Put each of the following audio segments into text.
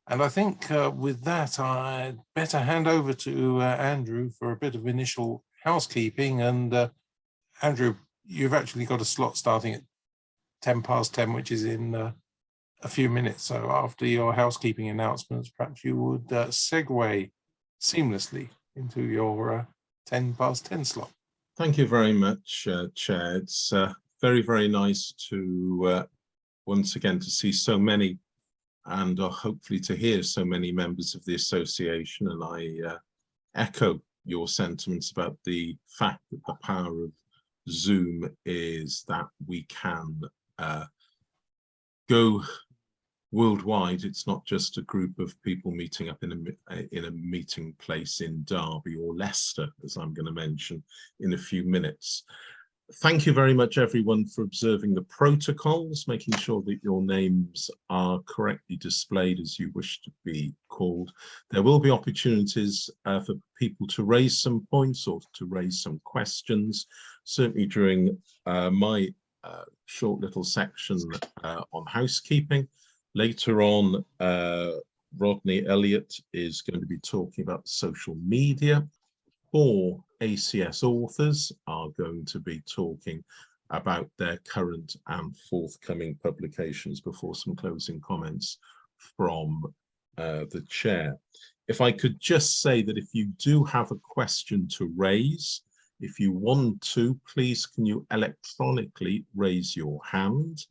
And I think with that, I'd better hand over to Andrew for a bit of initial housekeeping. And Andrew, you've actually got a slot starting at 10 past 10, which is in a few minutes. So after your housekeeping announcements, perhaps you would segue seamlessly into your 10 past 10 slot. Thank you very much, Chair. It's very, very nice to once again to see so many and hopefully to hear so many members of the association. And I echo your sentiments about the fact that the power of Zoom is that we can go worldwide. It's not just a group of people meeting up in a meeting place in Derby or Leicester, as I'm going to mention in a few minutes. Thank you very much, everyone, for observing the protocols, making sure that your names are correctly displayed as you wish to be called. There will be opportunities for people to raise some points or to raise some questions, certainly during my short little section on housekeeping. Later on, Rodney Ulyate is going to be talking about social media. 4 ACS authors are going to be talking about their current and forthcoming publications before some closing comments from the chair. If I could just say that if you do have a question to raise, if you want to, please can you electronically raise your hand.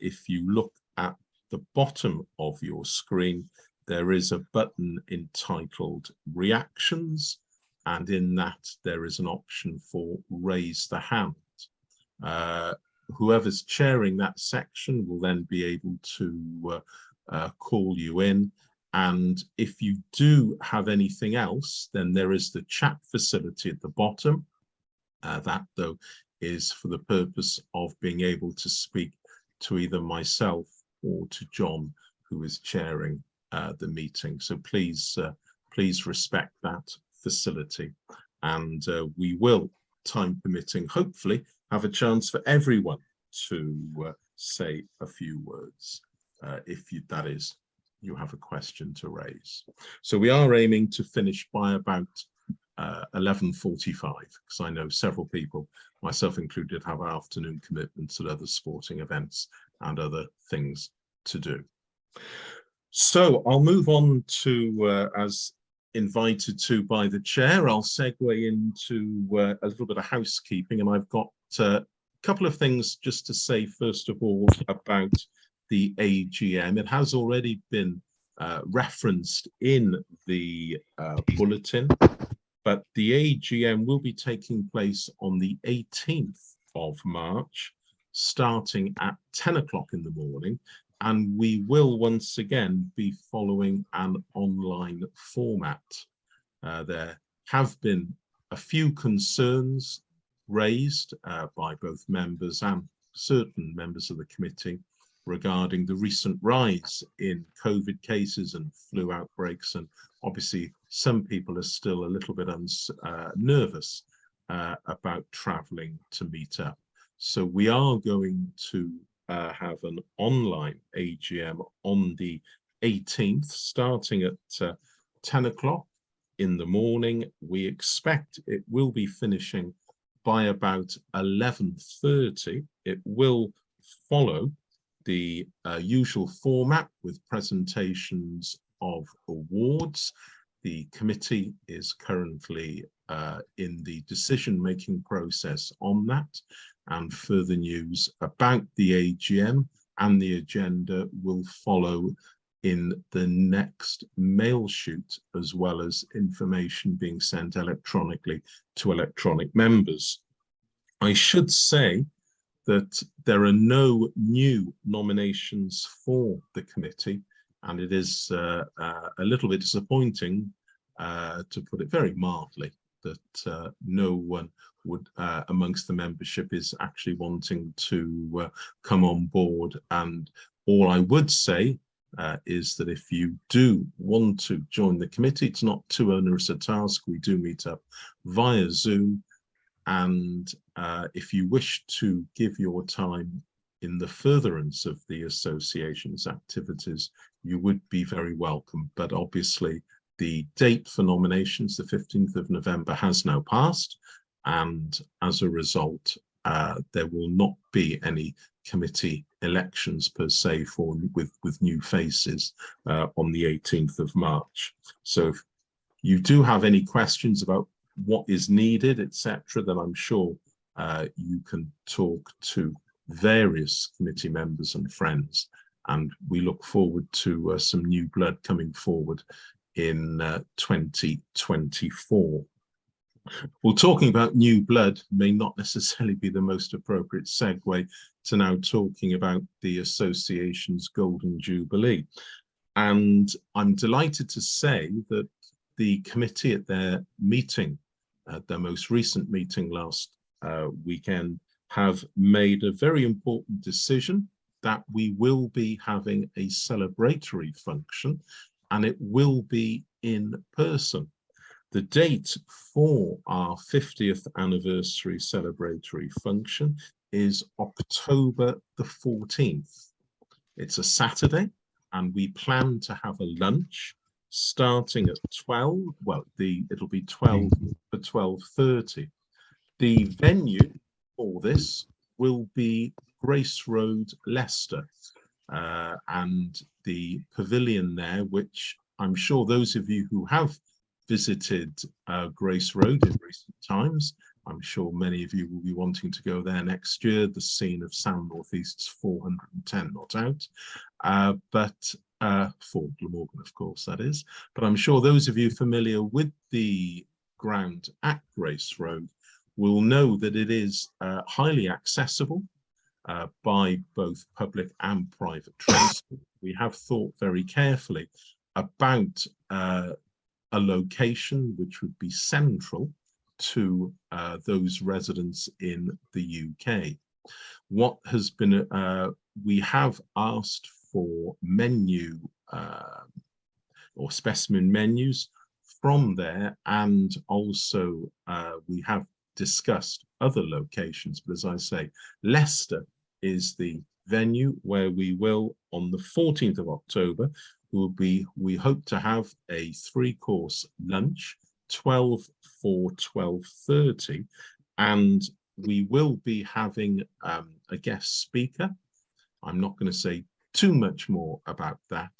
If you look at the bottom of your screen, there is a button entitled Reactions, and in that there is an option for Raise the Hand. Whoever's chairing that section will then be able to call you in. And if you do have anything else, then there is the chat facility at the bottom. That, though, is for the purpose of being able to speak to either myself or to John, who is chairing the meeting. So please, please respect that facility, and we will, time permitting, hopefully have a chance for everyone to say a few words if you, that is, you have a question to raise. So we are aiming to finish by about 11:45, because I know several people, myself included, have afternoon commitments at other sporting events and other things to do. So I'll move on to, as invited to by the chair, I'll segue into a little bit of housekeeping, and I've got a couple of things just to say, first of all, about the AGM. It has already been referenced in the bulletin, but the AGM will be taking place on the 18th of March, starting at 10 o'clock in the morning. And we will once again be following an online format. There have been a few concerns raised by both members and certain members of the committee regarding the recent rise in COVID cases and flu outbreaks. And obviously, some people are still a little bit nervous about traveling to meet up. So we are going to have an online AGM on the 18th, starting at 10 o'clock in the morning. We expect it will be finishing by about 11:30. It will follow the usual format with presentations of awards. The committee is currently in the decision-making process on that, and further news about the AGM and the agenda will follow in the next mail shoot, as well as information being sent electronically to electronic members. I should say that there are no new nominations for the committee, and it is a little bit disappointing, to put it very mildly, that no one would amongst the membership is actually wanting to come on board. And all I would say is that if you do want to join the committee, it's not too onerous a task. We do meet up via Zoom, and if you wish to give your time in the furtherance of the association's activities, you would be very welcome. But obviously, the date for nominations, the 15th of November, has now passed, and as a result, there will not be any committee elections per se with new faces on the 18th of March. So if you do have any questions about what is needed, etc., then I'm sure you can talk to various committee members and friends, and we look forward to some new blood coming forward in 2024. Well, talking about new blood may not necessarily be the most appropriate segue to now talking about the association's Golden Jubilee. And I'm delighted to say that the committee at their meeting, their most recent meeting last weekend, have made a very important decision that we will be having a celebratory function, and it will be in person. The date for our 50th anniversary celebratory function is October the 14th. It's a Saturday, and we plan to have a lunch starting at 12. Well, it'll be 12 for 12:30. The venue for this will be Grace Road, Leicester, and the pavilion there, which I'm sure those of you who have visited Grace Road in recent times, I'm sure many of you will be wanting to go there next year, the scene of Sam North East's 410 Not Out, for Glamorgan, of course, that is. But I'm sure those of you familiar with the ground at Grace Road will know that it is highly accessible by both public and private transport. We have thought very carefully about a location which would be central to those residents in the UK. What has been, we have asked for menu or specimen menus from there, and also we have discussed other locations, but as I say, Leicester is the venue where we will, on the 14th of October, we hope to have a 3-course lunch, 12 for 12:30, and we will be having a guest speaker. I'm not going to say too much more about that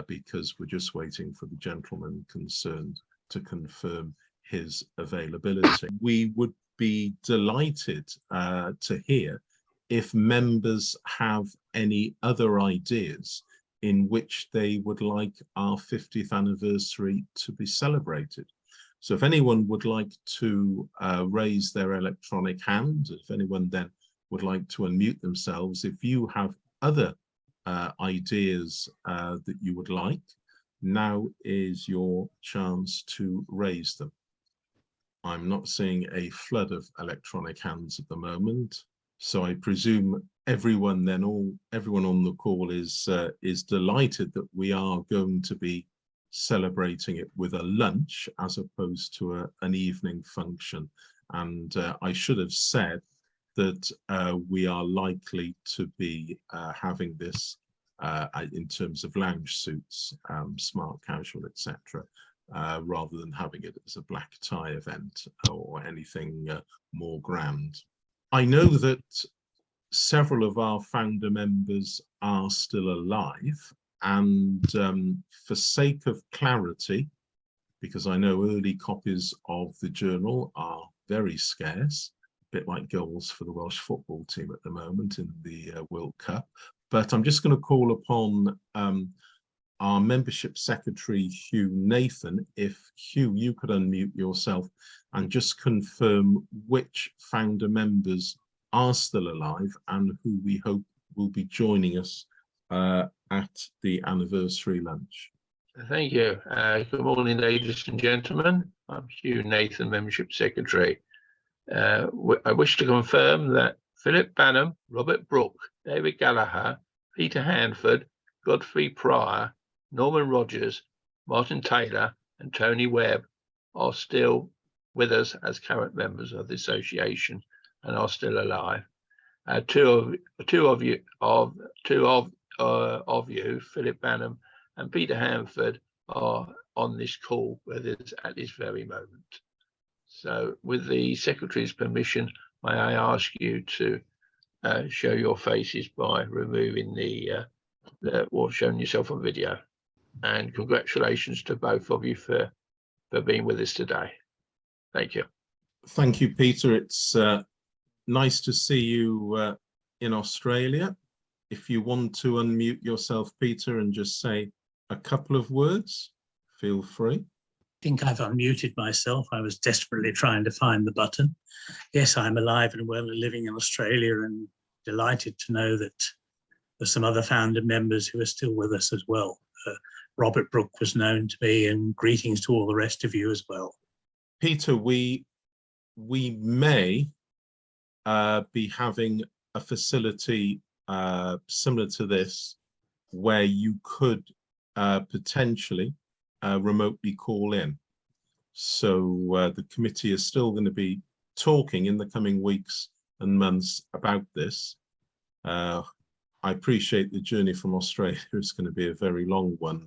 because we're just waiting for the gentleman concerned to confirm his availability. We would be delighted to hear if members have any other ideas in which they would like our 50th anniversary to be celebrated. So if anyone would like to raise their electronic hand, if anyone then would like to unmute themselves, if you have other ideas that you would like, now is your chance to raise them. I'm not seeing a flood of electronic hands at the moment, so I presume everyone on the call is delighted that we are going to be celebrating it with a lunch as opposed to an evening function. And I should have said that we are likely to be having this in terms of lounge suits, smart casual, etc., rather than having it as a black tie event or anything more grand. I know that several of our founder members are still alive, and for sake of clarity, because I know early copies of the journal are very scarce, a bit like goals for the Welsh football team at the moment in the World Cup, but I'm just going to call upon our membership secretary, Hugh Nathan. If Hugh, you could unmute yourself and just confirm which founder members are still alive and who we hope will be joining us at the anniversary lunch. Thank you. Good morning, ladies and gentlemen. I'm Hugh Nathan, Membership Secretary. I wish to confirm that Philip Banham, Robert Brooke, David Gallagher, Peter Hanford, Godfrey Pryor, Norman Rogers, Martin Taylor and Tony Webb are still with us as current members of the association and are still alive. Two of you, Philip Banham and Peter Hanford are on this call with us at this very moment. So with the Secretary's permission, may I ask you to show your faces by removing or showing yourself on video. And congratulations to both of you for being with us today. Thank you. Thank you, Peter. It's nice to see you in Australia. If you want to unmute yourself, Peter, and just say a couple of words, feel free. I think I've unmuted myself. I was desperately trying to find the button. Yes, I'm alive and well and living in Australia, and delighted to know that there's some other founder members who are still with us as well. Robert Brooke was known to me, and greetings to all the rest of you as well. Peter, we may be having a facility similar to this, where you could potentially remotely call in. So the committee is still going to be talking in the coming weeks and months about this. I appreciate the journey from Australia is going to be a very long one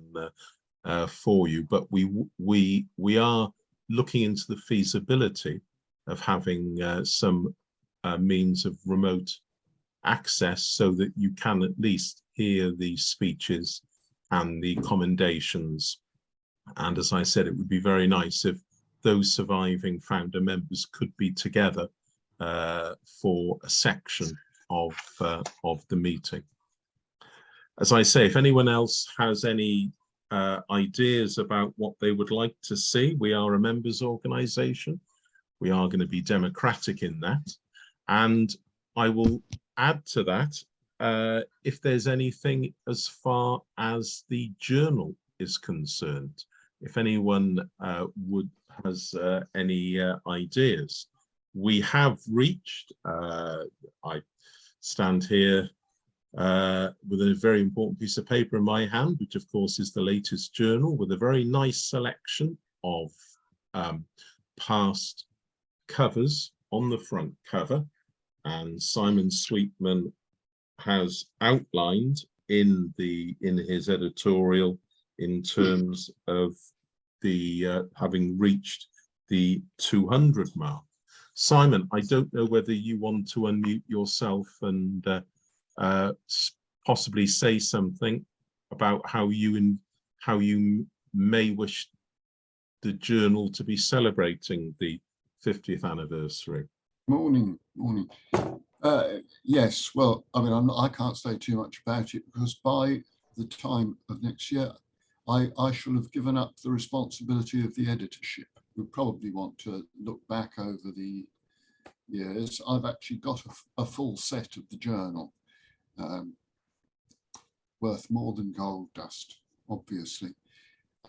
for you, but we are looking into the feasibility of having some means of remote access so that you can at least hear the speeches and the commendations. And as I said, it would be very nice if those surviving founder members could be together for a section of the meeting. As I say, if anyone else has any ideas about what they would like to see, we are a members organisation. We are going to be democratic in that. And I will add to that, if there's anything as far as the journal is concerned, if anyone has any ideas. We have reached, I stand here with a very important piece of paper in my hand, which of course is the latest journal, with a very nice selection of past covers on the front cover. And Simon Sweetman has outlined in his editorial in terms of the having reached the 200 mark. Simon, I don't know whether you want to unmute yourself and possibly say something about how you may wish the journal to be celebrating the 50th anniversary. Morning. Yes, well, I mean, I can't say too much about it because by the time of next year, I shall have given up the responsibility of the editorship. We probably want to look back over the years. I've actually got a full set of the journal, worth more than gold dust, obviously.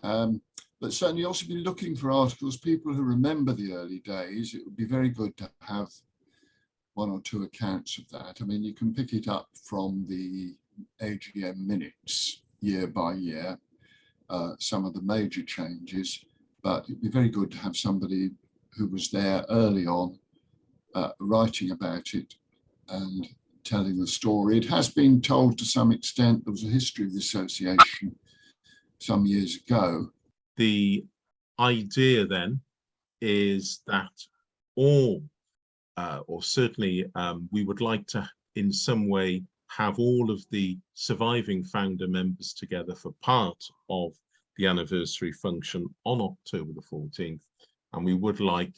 But certainly also be looking for articles, people who remember the early days. It would be very good to have one or two accounts of that. I mean, you can pick it up from the AGM minutes year by year, some of the major changes, but it'd be very good to have somebody who was there early on writing about it and telling the story. It has been told to some extent. There was a history of the association some years ago. The idea then is that all, or certainly we would like to in some way have all of the surviving founder members together for part of the anniversary function on October the 14th. And we would like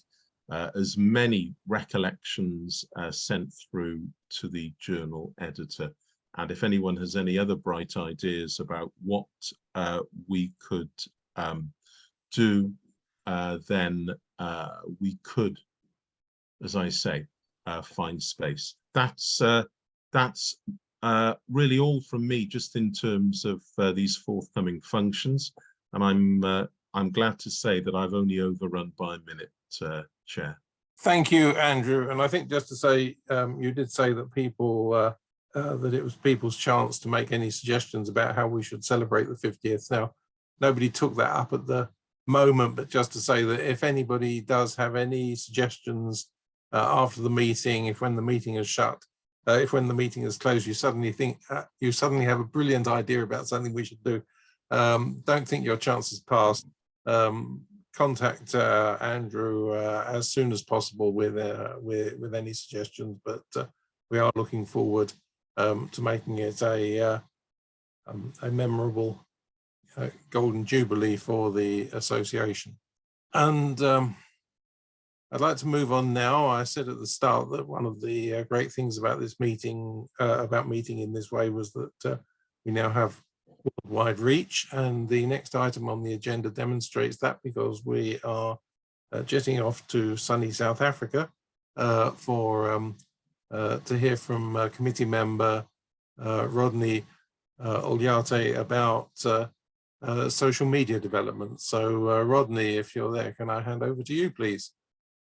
as many recollections sent through to the journal editor. And if anyone has any other bright ideas about what we could do, then we could, as I say, find space. That's really all from me, just in terms of these forthcoming functions. And I'm glad to say that I've only overrun by a minute, Chair. Thank you, Andrew. And I think just to say, you did say that people that it was people's chance to make any suggestions about how we should celebrate the 50th. Now, nobody took that up at the moment, but just to say that if anybody does have any suggestions after the meeting, if when the meeting is shut, if when the meeting is closed, you suddenly think, you suddenly have a brilliant idea about something we should do, don't think your chance has passed. Contact Andrew as soon as possible with any suggestions, but we are looking forward to making it a memorable Golden Jubilee for the association. And I'd like to move on now. I said at the start that one of the great things about this meeting, about meeting in this way, was that we now have worldwide reach, and the next item on the agenda demonstrates that, because we are jetting off to sunny South Africa to hear from committee member Rodney Ulyate about social media development. So Rodney, if you're there, can I hand over to you, please?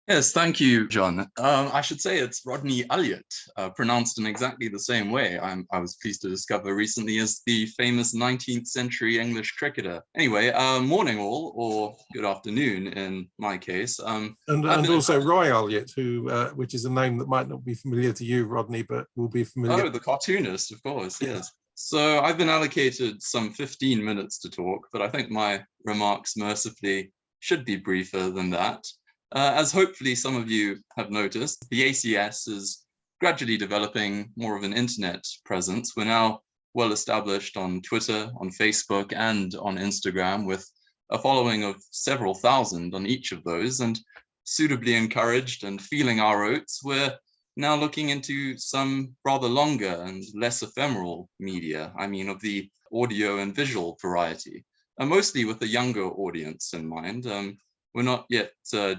Yes, thank you, John. I should say it's Rodney Ulyate, pronounced in exactly the same way. I was pleased to discover recently as the famous 19th century English cricketer. Anyway, morning all, or good afternoon in my case. And also Roy Ulyate, who, which is a name that might not be familiar to you, Rodney, but will be familiar. Oh, the cartoonist, of course, yes. So I've been allocated some 15 minutes to talk, but I think my remarks mercifully should be briefer than that. As hopefully some of you have noticed, the ACS is gradually developing more of an internet presence. We're now well established on Twitter, on Facebook, and on Instagram, with a following of several thousand on each of those. And suitably encouraged and feeling our oats, we're now looking into some rather longer and less ephemeral media, I mean of the audio and visual variety, mostly with a younger audience in mind. We're not yet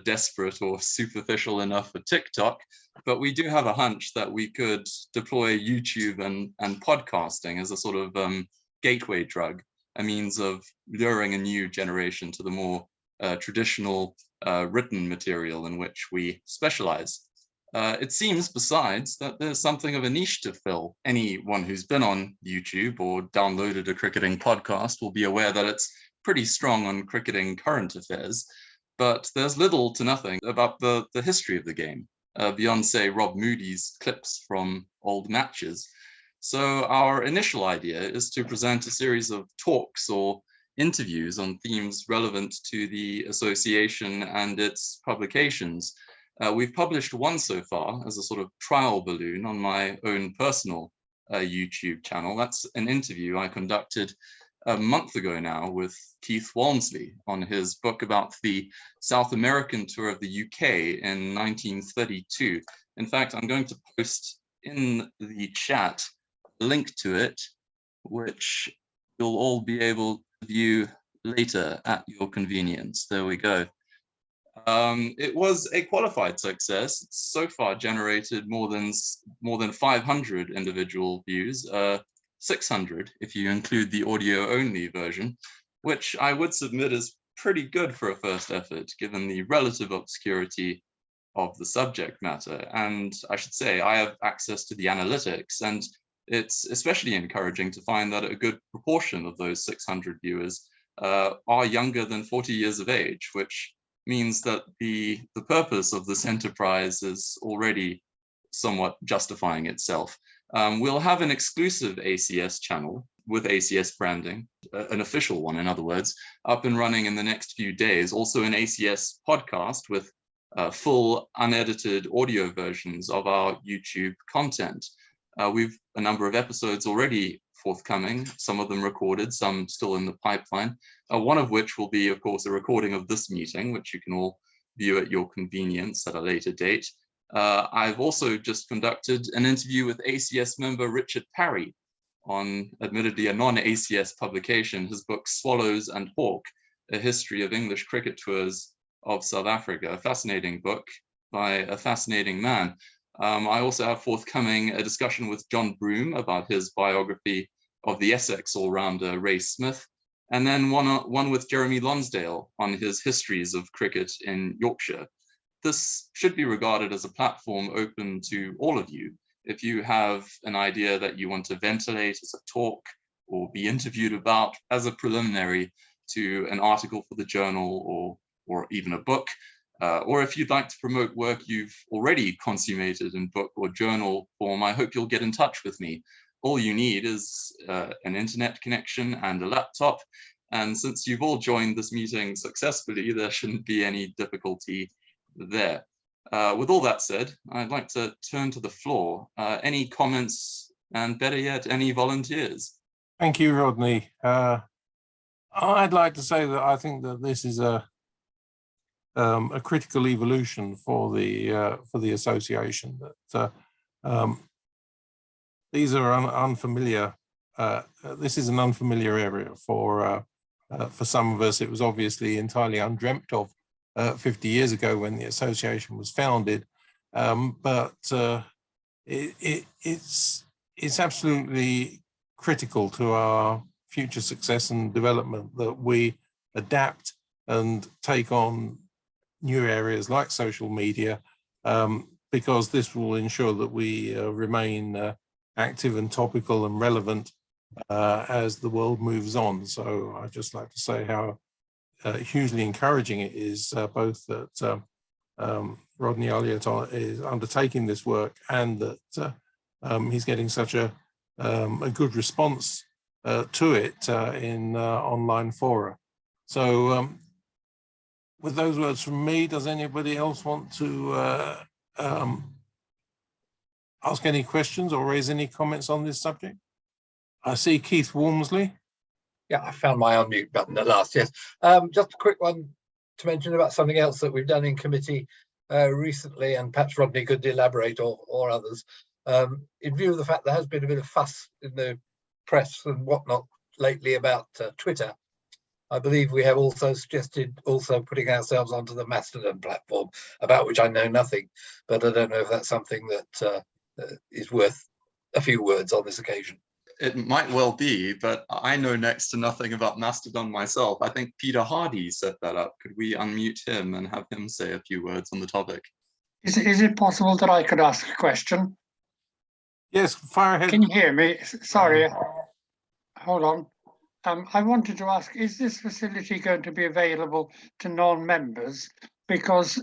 desperate or superficial enough for TikTok, but we do have a hunch that we could deploy YouTube and podcasting as a sort of gateway drug, a means of luring a new generation to the more traditional written material in which we specialize. It seems, besides, that there's something of a niche to fill. Anyone who's been on YouTube or downloaded a cricketing podcast will be aware that it's pretty strong on cricketing current affairs. But there's little to nothing about the history of the game, beyond, say, Rob Moody's clips from old matches. So our initial idea is to present a series of talks or interviews on themes relevant to the association and its publications. We've published one so far as a sort of trial balloon on my own personal YouTube channel. That's an interview I conducted a month ago now with Keith Walmsley on his book about the South American tour of the UK in 1932. In fact, I'm going to post in the chat a link to it, which you'll all be able to view later at your convenience. There we go. It was a qualified success. It's so far generated more than 500 individual views. 600 if you include the audio only version, which I would submit is pretty good for a first effort given the relative obscurity of the subject matter. And I should say I have access to the analytics, and it's especially encouraging to find that a good proportion of those 600 viewers are younger than 40 years of age, which means that the purpose of this enterprise is already somewhat justifying itself. We'll have an exclusive ACS channel with ACS branding, an official one, in other words, up and running in the next few days. Also an ACS podcast with full unedited audio versions of our YouTube content. We've a number of episodes already forthcoming, some of them recorded, some still in the pipeline, one of which will be, of course, a recording of this meeting, which you can all view at your convenience at a later date. I've also just conducted an interview with ACS member Richard Parry on, admittedly, a non-ACS publication, his book Swallows and Hawk, A History of English Cricket Tours of South Africa, a fascinating book by a fascinating man. I also have forthcoming a discussion with John Broom about his biography of the Essex all-rounder Ray Smith, and then one with Jeremy Lonsdale on his histories of cricket in Yorkshire. This should be regarded as a platform open to all of you. If you have an idea that you want to ventilate as a talk or be interviewed about as a preliminary to an article for the journal or even a book, or if you'd like to promote work you've already consummated in book or journal form, I hope you'll get in touch with me. all you need is an internet connection and a laptop. And since you've all joined this meeting successfully, there shouldn't be any difficulty there. With all that said, I'd like to turn to the floor. Any comments, and better yet, any volunteers? Thank you, Rodney. I'd like to say that I think that this is a critical evolution for the association. That these are unfamiliar. This is an unfamiliar area for some of us. It was obviously entirely undreamt of 50 years ago when the association was founded, but it's absolutely critical to our future success and development that we adapt and take on new areas like social media, because this will ensure that we remain active and topical and relevant as the world moves on. So I'd just like to say how hugely encouraging it is, both that Rodney Ulyate is undertaking this work and that he's getting such a good response to it in online fora. So with those words from me, does anybody else want to ask any questions or raise any comments on this subject? I see Keith Walmsley. Yeah, I found my unmute button at last, yes. Just a quick one to mention about something else that we've done in committee recently, and perhaps Rodney could elaborate, or others. In view of the fact there has been a bit of fuss in the press and whatnot lately about Twitter, I believe we have also suggested putting ourselves onto the Mastodon platform, about which I know nothing, but I don't know if that's something that is worth a few words on this occasion. It might well be, but I know next to nothing about Mastodon myself. I think Peter Hardy set that up. Could we unmute him and have him say a few words on the topic? Is it possible that I could ask a question? Yes, fire ahead. Can you hear me? Sorry, hold on. I wanted to ask, is this facility going to be available to non-members? Because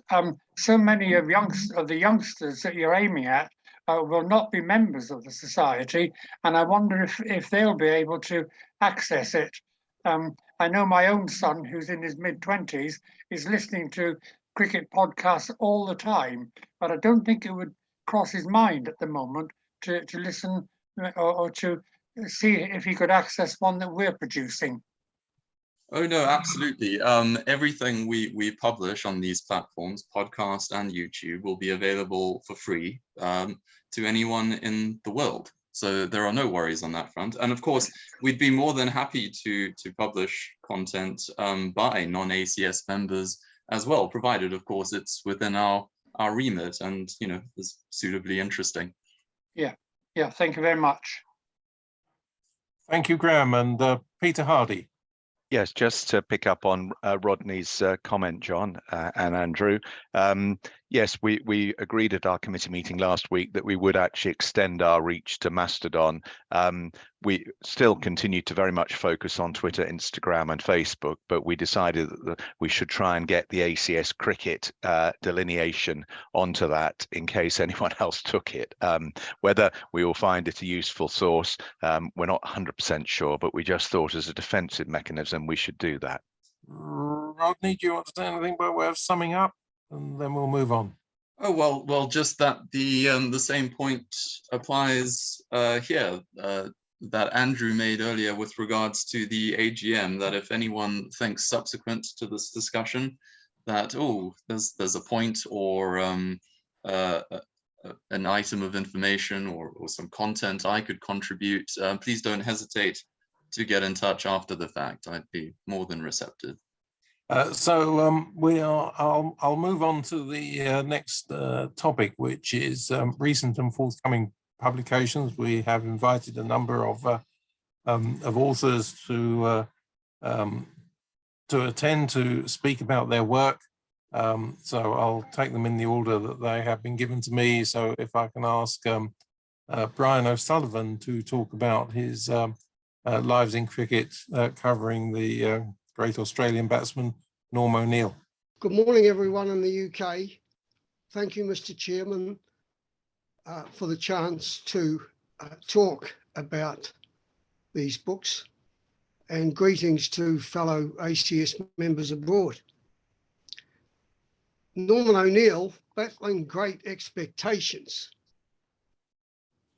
so many of the youngsters that you're aiming at will not be members of the society, and I wonder if they'll be able to access it. I know my own son, who's in his mid-20s, is listening to cricket podcasts all the time, but I don't think it would cross his mind at the moment to listen or to see if he could access one that we're producing. Oh no, absolutely. Everything we publish on these platforms, podcast and YouTube, will be available for free to anyone in the world. So there are no worries on that front. And of course, we'd be more than happy to publish content by non-ACS members as well, provided, of course, it's within our remit and, you know, is suitably interesting. Yeah, thank you very much. Thank you, Graham. And Peter Hardy. Yes, just to pick up on Rodney's comment, John and Andrew. Yes, we agreed at our committee meeting last week that we would actually extend our reach to Mastodon. We still continue to very much focus on Twitter, Instagram and Facebook, but we decided that we should try and get the ACS cricket delineation onto that in case anyone else took it. Whether we will find it a useful source, we're not 100% sure, but we just thought as a defensive mechanism we should do that. Rodney, do you want to say anything by way of summing up? And then we'll move on. Oh, well, just that the same point applies here that Andrew made earlier with regards to the AGM, that if anyone thinks subsequent to this discussion that, oh, there's a point or an item of information or some content I could contribute, please don't hesitate to get in touch after the fact. I'd be more than receptive. I'll move on to the next topic, which is recent and forthcoming publications. We have invited a number of authors to attend to speak about their work. So I'll take them in the order that they have been given to me. So if I can ask Brian O'Sullivan to talk about his Lives in Cricket, covering the great Australian batsman Norm O'Neill. Good morning, everyone in the UK. Thank you, Mr. Chairman, for the chance to talk about these books, and greetings to fellow ACS members abroad. Norman O'Neill, battling great expectations.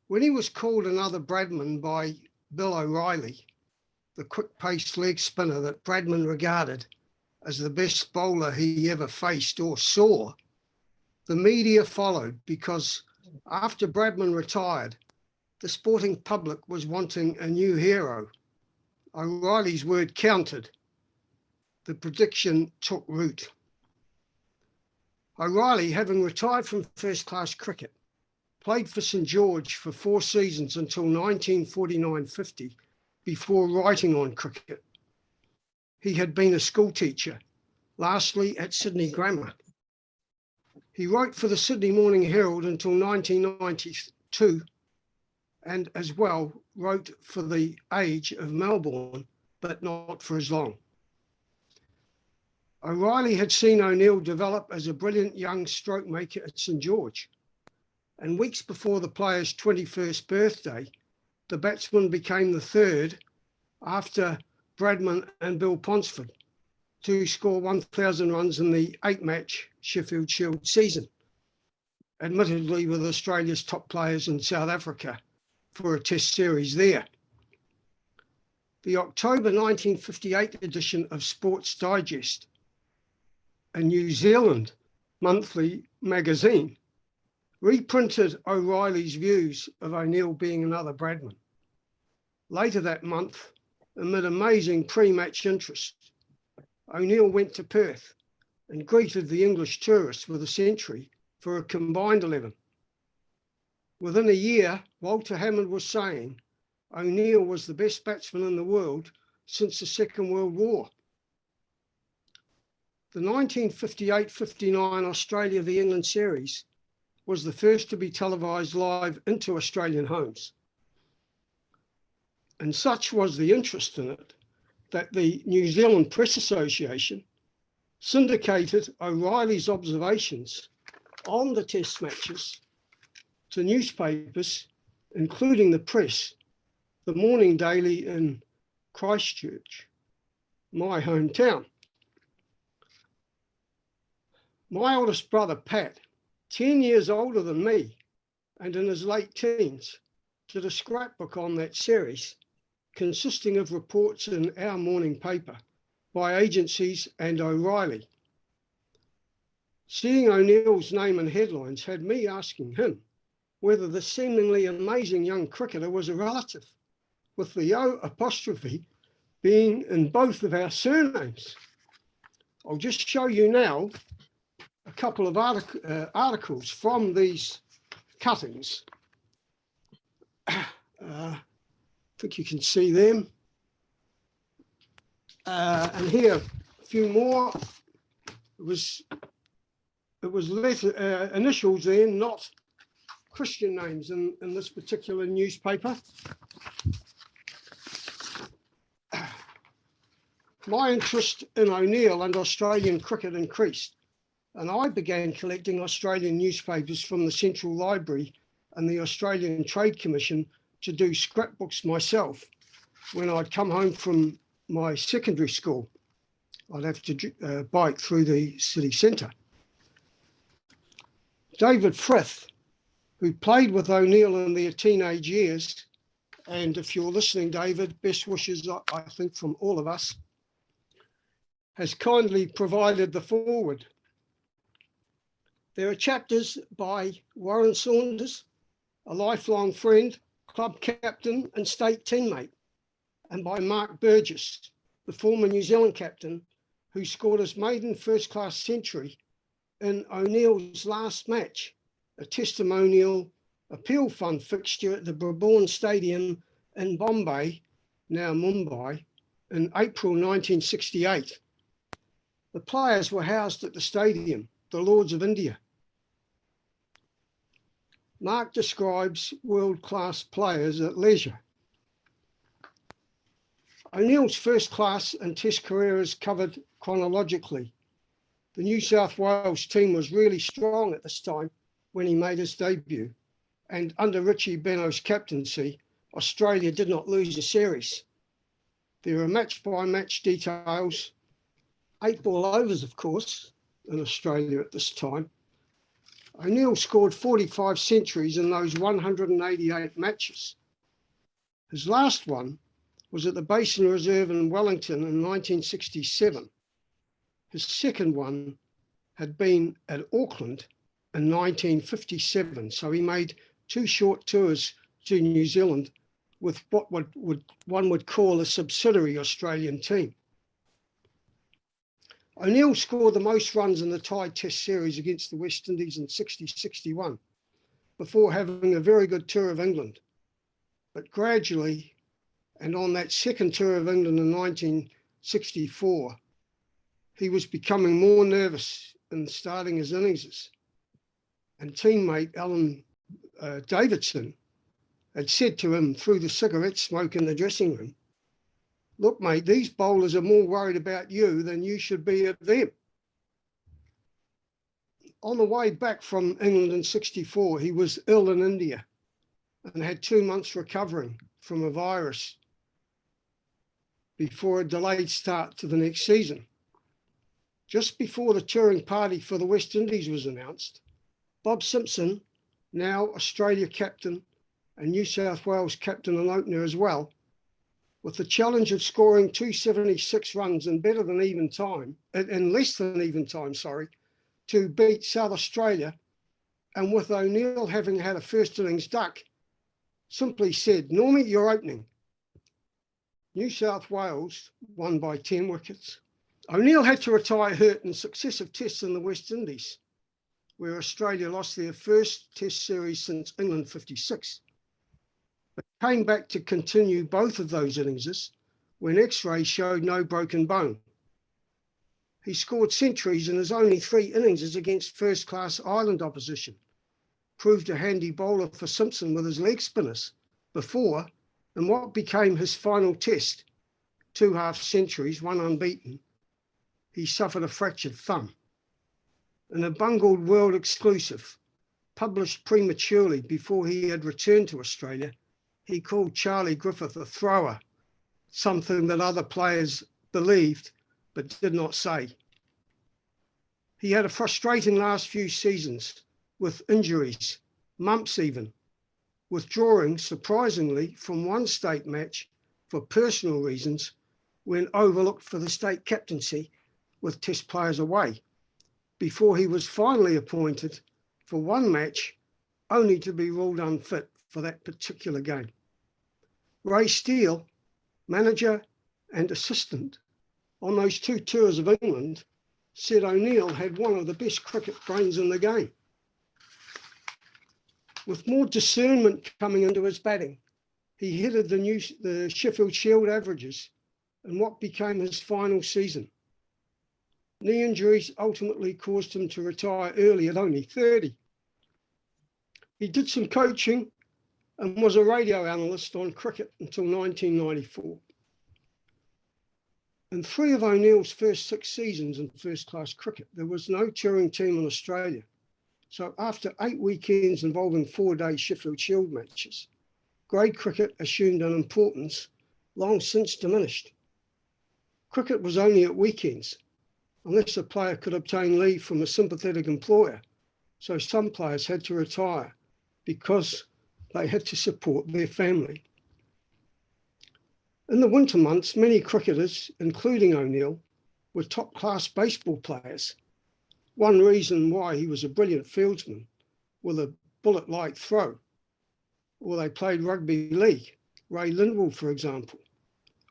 When he was called another Bradman by Bill O'Reilly, the quick-paced leg spinner that Bradman regarded as the best bowler he ever faced or saw, the media followed because after Bradman retired, the sporting public was wanting a new hero. O'Reilly's word counted. The prediction took root. O'Reilly, having retired from first-class cricket, played for St George for 4 seasons until 1949-50 before writing on cricket. He had been a school teacher, lastly at Sydney Grammar. He wrote for the Sydney Morning Herald until 1992, and as well wrote for the Age of Melbourne, but not for as long. O'Reilly had seen O'Neill develop as a brilliant young stroke maker at St George, and weeks before the player's 21st birthday, the batsman became the third after Bradman and Bill Ponsford to score 1,000 runs in the 8-match Sheffield Shield season, admittedly with Australia's top players in South Africa for a test series there. The October 1958 edition of Sports Digest, a New Zealand monthly magazine, reprinted O'Reilly's views of O'Neill being another Bradman. Later that month, amid amazing pre-match interest, O'Neill went to Perth and greeted the English tourists with a century for a combined 11. Within a year, Walter Hammond was saying O'Neill was the best batsman in the world since the Second World War. The 1958-59 Australia v England series was the first to be televised live into Australian homes. And such was the interest in it that the New Zealand Press Association syndicated O'Reilly's observations on the test matches to newspapers, including the Press, the Morning Daily in Christchurch, my hometown. My oldest brother, Pat, 10 years older than me and in his late teens, did a scrapbook on that series, consisting of reports in our morning paper by agencies and O'Reilly. Seeing O'Neill's name in headlines had me asking him whether the seemingly amazing young cricketer was a relative, with the O apostrophe being in both of our surnames. I'll just show you now a couple of articles from these cuttings. I think you can see them. And here, a few more. It was letter, initials then, not Christian names in this particular newspaper. My interest in O'Neill and Australian cricket increased, and I began collecting Australian newspapers from the Central Library and the Australian Trade Commission to do scrapbooks myself when I'd come home from my secondary school. I'd have to bike through the city centre. David Frith, who played with O'Neill in their teenage years, and if you're listening, David, best wishes, I think, from all of us, has kindly provided the foreword. There are chapters by Warren Saunders, a lifelong friend, club captain and state teammate, and by Mark Burgess, the former New Zealand captain, who scored his maiden first-class century in O'Neill's last match, a testimonial appeal fund fixture at the Brabourne Stadium in Bombay, now Mumbai, in April 1968. The players were housed at the stadium, the Lords of India. Mark describes world-class players at leisure. O'Neill's first-class and test career is covered chronologically. The New South Wales team was really strong at this time when he made his debut, and under Richie Benaud's captaincy, Australia did not lose a series. There are match-by-match details, 8-ball overs, of course, in Australia at this time. O'Neill scored 45 centuries in those 188 matches. His last one was at the Basin Reserve in Wellington in 1967. His second one had been at Auckland in 1957. So he made 2 short tours to New Zealand with what one would call a subsidiary Australian team. O'Neill scored the most runs in the tied Test series against the West Indies in 60-61 before having a very good tour of England. But gradually, and on that second tour of England in 1964, he was becoming more nervous in starting his innings. And teammate Alan Davidson had said to him through the cigarette smoke in the dressing room, "Look, mate, these bowlers are more worried about you than you should be of them." On the way back from England in 64, he was ill in India and had 2 months recovering from a virus before a delayed start to the next season. Just before the touring party for the West Indies was announced, Bob Simpson, now Australia captain and New South Wales captain and opener as well, with the challenge of scoring 276 runs in better than even time, in less than even time, to beat South Australia, and with O'Neill having had a first innings duck, simply said, "Normie, you're opening." New South Wales won by 10 wickets. O'Neill had to retire hurt in successive tests in the West Indies, where Australia lost their first test series since England 56. But came back to continue both of those innings when X-rays showed no broken bone. He scored centuries in his only 3 innings against first-class island opposition, proved a handy bowler for Simpson with his leg spinners before, in what became his final test, 2 half-centuries, 1 unbeaten, he suffered a fractured thumb. In a bungled world exclusive, published prematurely before he had returned to Australia, he called Charlie Griffith a thrower, something that other players believed but did not say. He had a frustrating last few seasons with injuries, mumps even, withdrawing surprisingly from one state match for personal reasons when overlooked for the state captaincy with test players away, before he was finally appointed for one match only to be ruled unfit for that particular game. Ray Steele, manager and assistant on those 2 tours of England, said O'Neill had one of the best cricket brains in the game. With more discernment coming into his batting, he headed the Sheffield Shield averages in what became his final season. Knee injuries ultimately caused him to retire early at only 30. He did some coaching and was a radio analyst on cricket until 1994. In 3 of O'Neill's first 6 seasons in first-class cricket, there was no touring team in Australia. So after 8 weekends involving 4-day Sheffield Shield matches, grade cricket assumed an importance long since diminished. Cricket was only at weekends, unless a player could obtain leave from a sympathetic employer. So some players had to retire because they had to support their family. In the winter months, many cricketers, including O'Neill, were top-class baseball players. One reason why he was a brilliant fieldsman with a bullet-like throw. Or they played rugby league, Ray Lindwall, for example,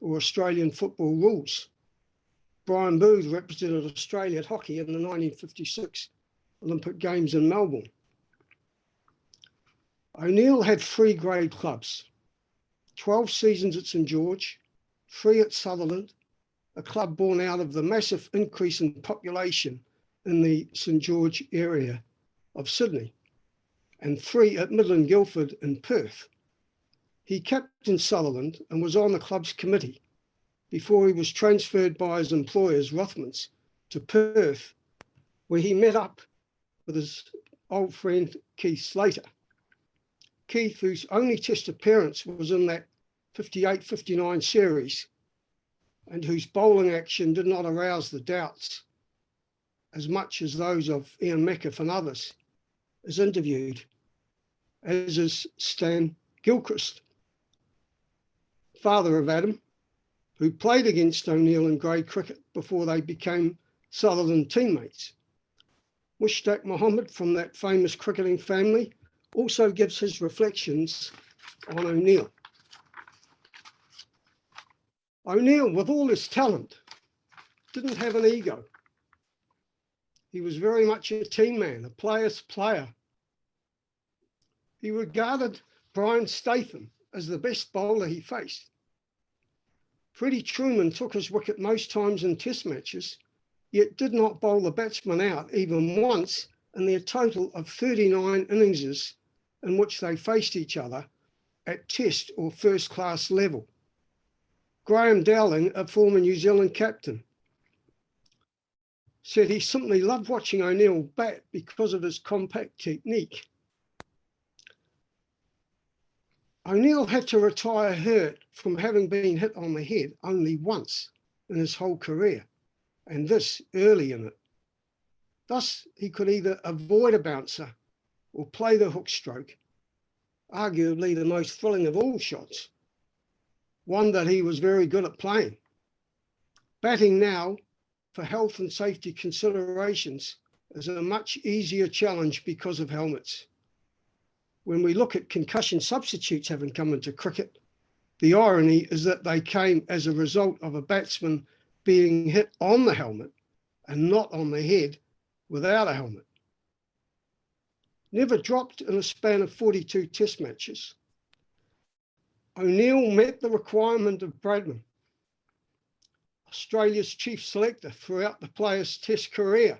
or Australian football rules. Brian Booth represented Australia at hockey in the 1956 Olympic Games in Melbourne. O'Neill had 3 grade clubs, 12 seasons at St George, 3 at Sutherland, a club born out of the massive increase in population in the St George area of Sydney, and 3 at Midland Guildford in Perth. He captained Sutherland and was on the club's committee before he was transferred by his employers, Rothmans, to Perth, where he met up with his old friend Keith Slater. Keith, whose only Test appearance was in that 58-59 series, and whose bowling action did not arouse the doubts as much as those of Ian Metcalfe and others, is interviewed, as is Stan Gilchrist, father of Adam, who played against O'Neill in grade cricket before they became Sutherland teammates. Mushtaq Mohammed, from that famous cricketing family, also gives his reflections on O'Neill. O'Neill, with all his talent, didn't have an ego. He was very much a team man, a player's player. He regarded Brian Statham as the best bowler he faced. Freddie Truman took his wicket most times in Test matches, yet did not bowl the batsman out even once in their total of 39 innings in which they faced each other at Test or first class level. Graham Dowling, a former New Zealand captain, said he simply loved watching O'Neill bat because of his compact technique. O'Neill had to retire hurt from having been hit on the head only once in his whole career, and this early in it. Thus, he could either avoid a bouncer or play the hook stroke, arguably the most thrilling of all shots, one that he was very good at playing. Batting now, for health and safety considerations, is a much easier challenge because of helmets. When we look at concussion substitutes having come into cricket, the irony is that they came as a result of a batsman being hit on the helmet and not on the head without a helmet. Never dropped in a span of 42 Test matches, O'Neill met the requirement of Bradman, Australia's chief selector throughout the player's Test career,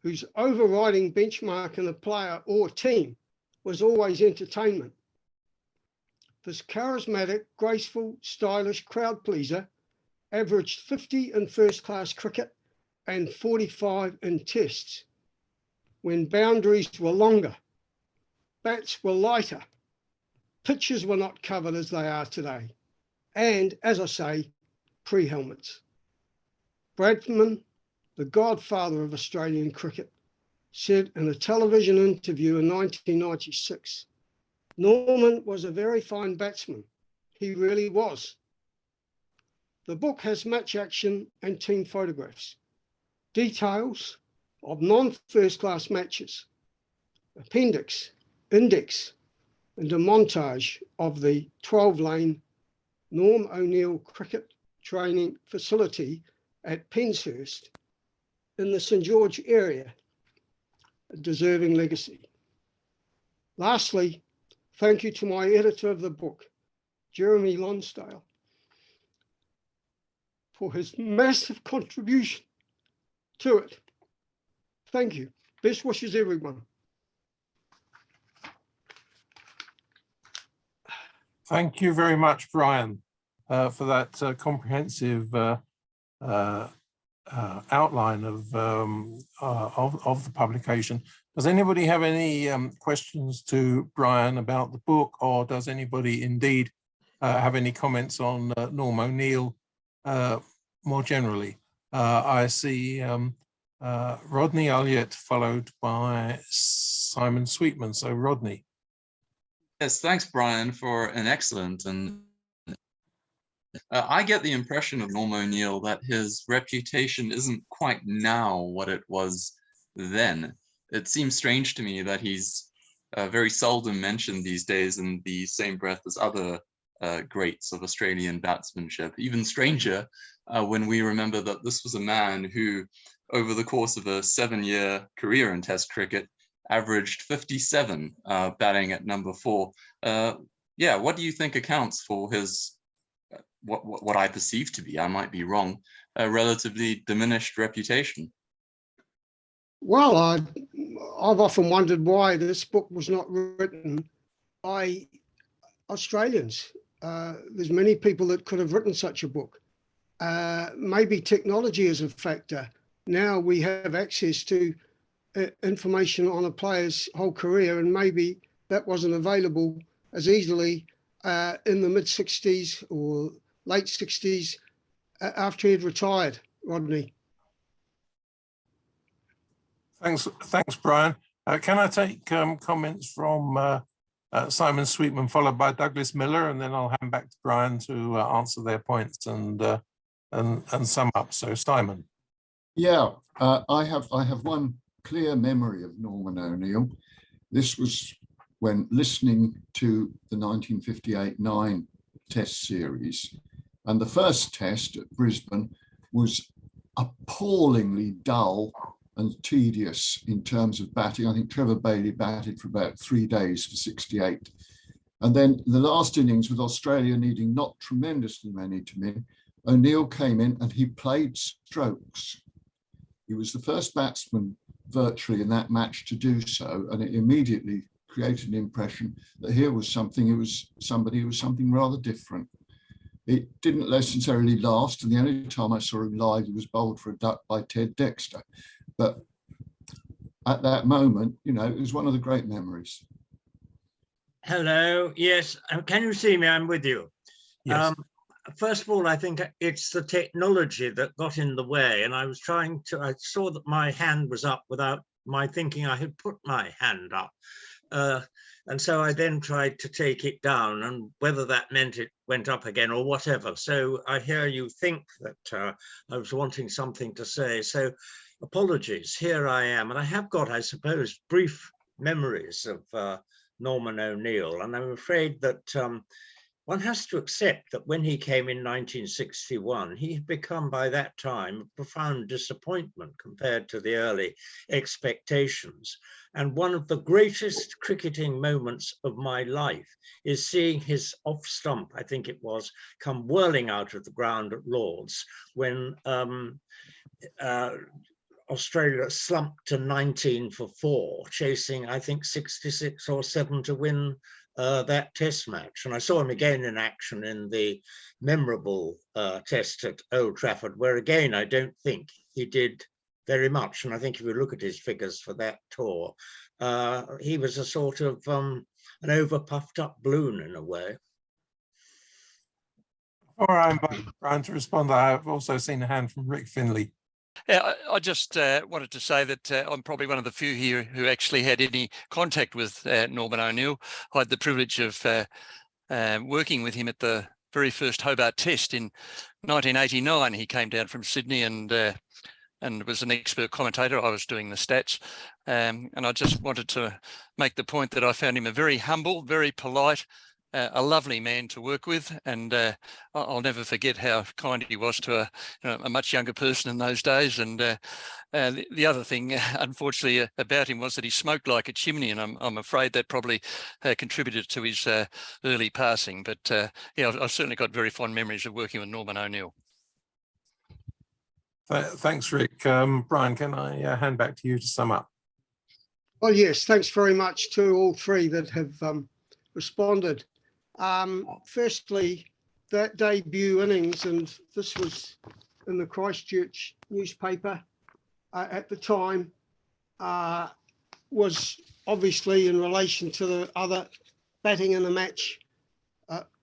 whose overriding benchmark in a player or team was always entertainment. This charismatic, graceful, stylish crowd pleaser averaged 50 in first-class cricket and 45 in Tests, when boundaries were longer, bats were lighter, pitches were not covered as they are today, and, as I say, pre-helmets. Bradman, the godfather of Australian cricket, said in a television interview in 1996, "Norman was a very fine batsman. He really was." The book has match action and team photographs, details of non-first class matches, appendix, index, and a montage of the 12-lane Norm O'Neill Cricket Training Facility at Penshurst in the St George area, a deserving legacy. Lastly, thank you to my editor of the book, Jeremy Lonsdale, for his massive contribution to it. Thank you. Best wishes, everyone. Thank you very much, Brian, for that comprehensive outline of the publication. Does anybody have any questions to Brian about the book, or does anybody indeed have any comments on Norm O'Neill more generally? I see Rodney Ulyate followed by Simon Sweetman. So Rodney. Yes, thanks, Brian, for an excellent and I get the impression of Norm O'Neill that his reputation isn't quite now what it was then. It seems strange to me that he's very seldom mentioned these days in the same breath as other greats of Australian batsmanship. Even stranger when we remember that this was a man who, over the course of a 7-year career in Test cricket, averaged 57 batting at number 4. Yeah, what do you think accounts for his what I perceive to be, I might be wrong, a relatively diminished reputation? Well, I've often wondered why this book was not written by Australians. There's many people that could have written such a book. Maybe technology is a factor. Now we have access to information on a player's whole career, and maybe that wasn't available as easily in the mid-60s or late 60s after he'd retired, Rodney. Thanks, Brian. Can I take comments from Simon Sweetman, followed by Douglas Miller, and then I'll hand back to Brian to answer their points and sum up. So, Simon. Yeah, I have one clear memory of Norman O'Neill. This was when listening to the 1958-9 test series, and the first test at Brisbane was appallingly dull and tedious in terms of batting. I think Trevor Bailey batted for about 3 days for 68. And then the last innings, with Australia needing not tremendously many to win, O'Neill came in and he played strokes. He was the first batsman virtually in that match to do so, and it immediately created an impression that here was something, it was somebody who was something rather different. It didn't necessarily last, and the only time I saw him live, he was bowled for a duck by Ted Dexter. But at that moment, you know, it was one of the great memories. Hello, yes, can you see me? I'm with you. Yes. First of all, I think it's the technology that got in the way, and I saw that my hand was up without my thinking I had put my hand up. And so I then tried to take it down, and whether that meant it went up again or whatever. So I hear you think that I was wanting something to say. So apologies, here I am. And I have got, I suppose, brief memories of Norman O'Neill. And I'm afraid that one has to accept that when he came in 1961, he had become by that time a profound disappointment compared to the early expectations. And one of the greatest cricketing moments of my life is seeing his off stump, I think it was, come whirling out of the ground at Lord's when Australia slumped to 19 for 4, chasing, I think, 66 or 7 to win that test match. And I saw him again in action in the memorable test at Old Trafford, where again, I don't think he did very much. And I think if you look at his figures for that tour, he was a sort of an over puffed up balloon in a way. Before I invite Brian to respond, I've also seen a hand from Rick Finley. Yeah, I just wanted to say that I'm probably one of the few here who actually had any contact with Norman O'Neill. I had the privilege of working with him at the very first Hobart Test in 1989. He came down from Sydney and was an expert commentator. I was doing the stats. And I just wanted to make the point that I found him a very humble, very polite, a lovely man to work with, and I'll never forget how kind he was to a much younger person in those days. And the other thing, unfortunately, about him was that he smoked like a chimney, and I'm afraid that probably contributed to his early passing. But yeah, I've certainly got very fond memories of working with Norman O'Neill. Thanks, Rick. Brian, can I hand back to you to sum up? Well, yes, thanks very much to all three that have responded. Firstly, that debut innings, and this was in the Christchurch newspaper at the time, was obviously in relation to the other batting in the match,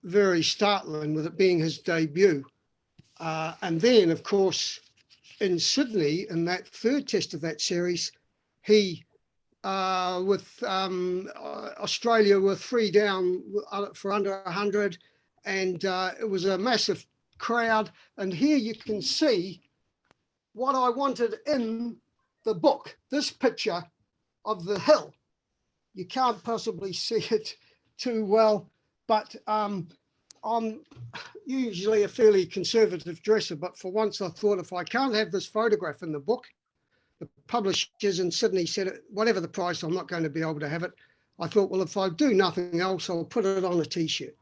very startling with it being his debut. And then, of course, in Sydney, in that third test of that series, he with Australia were 3 down for under 100, and it was a massive crowd. And here you can see what I wanted in the book, this picture of the hill. You can't possibly see it too well, but I'm usually a fairly conservative dresser, but for once I thought, if I can't have this photograph in the book, the publishers in Sydney said, whatever the price, I'm not going to be able to have it. I thought, well, if I do nothing else, I'll put it on a T-shirt.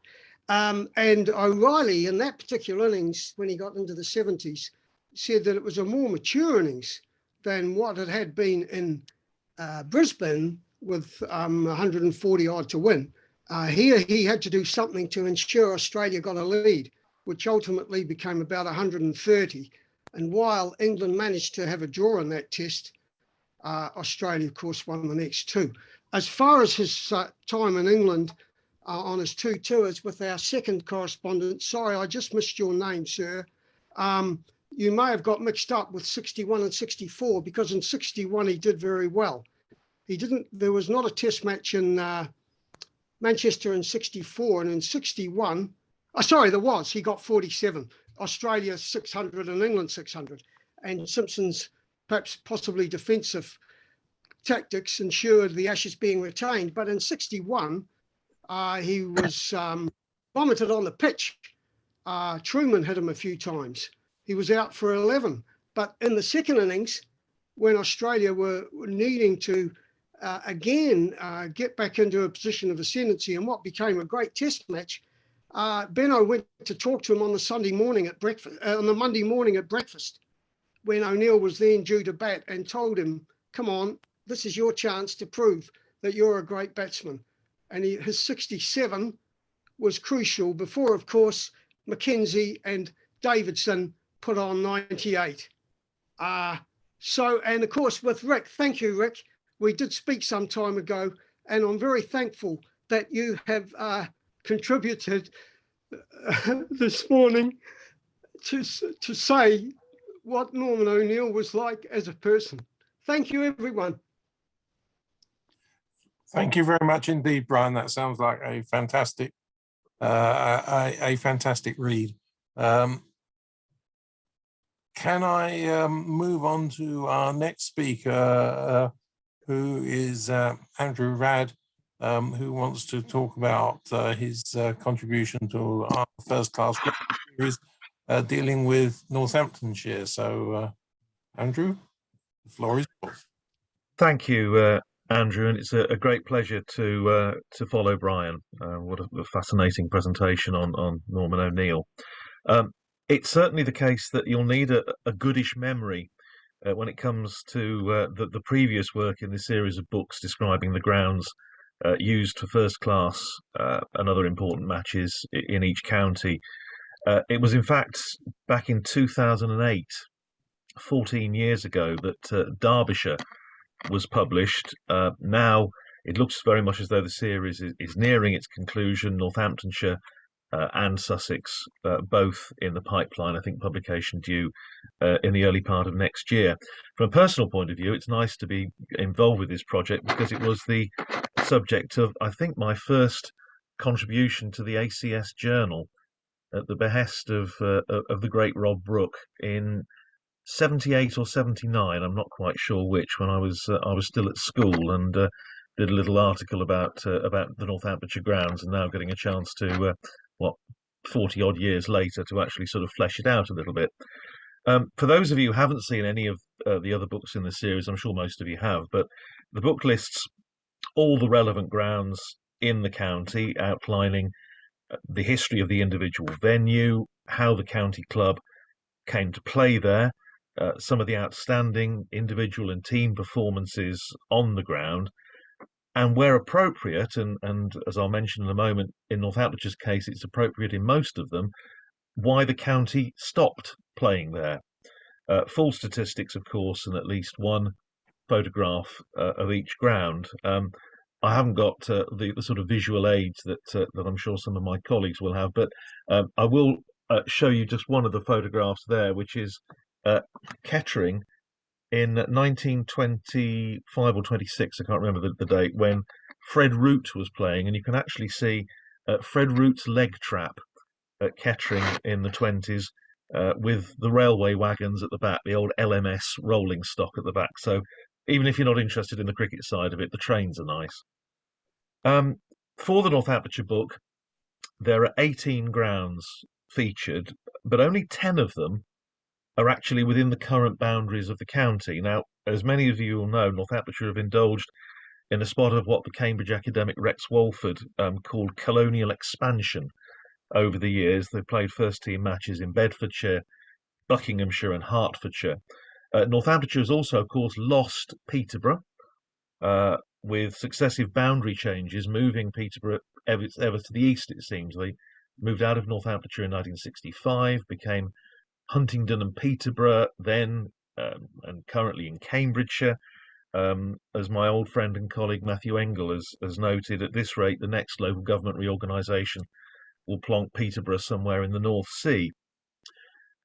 And O'Reilly, in that particular innings, when he got into the 70s, said that it was a more mature innings than what it had been in Brisbane with 140 odd to win. Here, he had to do something to ensure Australia got a lead, which ultimately became about 130. And while England managed to have a draw in that test, Australia, of course, won the next 2. as far as his time in England on his 2 tours with our second correspondent, sorry, I just missed your name, sir. You may have got mixed up with 61 and 64, because in 61 he did very well. There was not a test match in Manchester in 64, and in 61, sorry, there was, he got 47. Australia 600 and England 600. And Simpson's perhaps possibly defensive tactics ensured the Ashes being retained. But in 61, he was vomited on the pitch. Truman hit him a few times. He was out for 11. But in the second innings, when Australia were needing to again get back into a position of ascendancy in what became a great test match, Benno went to talk to him on the Sunday morning at breakfast, on the Monday morning at breakfast, when O'Neill was then due to bat, and told him, come on, this is your chance to prove that you're a great batsman. And his 67 was crucial before, of course, Mackenzie and Davidson put on 98. And of course with Rick, thank you, Rick. We did speak some time ago, and I'm very thankful that you have contributed this morning to say what Norman O'Neill was like as a person. Thank you, everyone. Thank you very much indeed, Brian. That sounds like a fantastic read. Can I move on to our next speaker, who is Andrew Radd, who wants to talk about his contribution to our first class series dealing with Northamptonshire. So, Andrew, the floor is yours. Thank you, Andrew, and it's a great pleasure to follow Brian. What a fascinating presentation on Norman O'Neill. It's certainly the case that you'll need a goodish memory when it comes to the previous work in the series of books describing the grounds used for first class and other important matches in each county. It was in fact back in 2008, 14 years ago, that Derbyshire was published. Now it looks very much as though the series is nearing its conclusion. Northamptonshire and Sussex, both in the pipeline. I think publication due in the early part of next year. From a personal point of view, it's nice to be involved with this project because it was the subject of, I think, my first contribution to the ACS Journal at the behest of the great Rob Brooke in 78 or 79. I'm not quite sure which. When I was still at school, and did a little article about the Northamptonshire grounds, and now getting a chance to 40 odd years later to actually sort of flesh it out a little bit. For those of you who haven't seen any of the other books in the series, I'm sure most of you have, but the book lists all the relevant grounds in the county, outlining the history of the individual venue, how the county club came to play there, some of the outstanding individual and team performances on the ground, and where appropriate, and as I'll mention in a moment, in Northamptonshire case, it's appropriate in most of them, why the county stopped playing there. Full statistics, of course, and at least one photograph of each ground. I haven't got the sort of visual aids that I'm sure some of my colleagues will have, but I will show you just one of the photographs there, which is Kettering in 1925 or 26, I can't remember the date, when Fred Root was playing, and you can actually see Fred Root's leg trap at Kettering in the 20s with the railway wagons at the back, the old LMS rolling stock at the back. So even if you're not interested in the cricket side of it, the trains are nice. For the Northamptonshire book, there are 18 grounds featured, but only 10 of them are actually within the current boundaries of the county. Now, as many of you will know, Northamptonshire have indulged in a spot of what the Cambridge academic Rex Walford called colonial expansion over the years. They've played first team matches in Bedfordshire, Buckinghamshire and Hertfordshire. Northamptonshire has also, of course, lost Peterborough with successive boundary changes, moving Peterborough ever to the east, it seems. They moved out of Northamptonshire in 1965, became Huntingdon and Peterborough then, and currently in Cambridgeshire. as my old friend and colleague Matthew Engel has noted, at this rate, the next local government reorganisation will plonk Peterborough somewhere in the North Sea.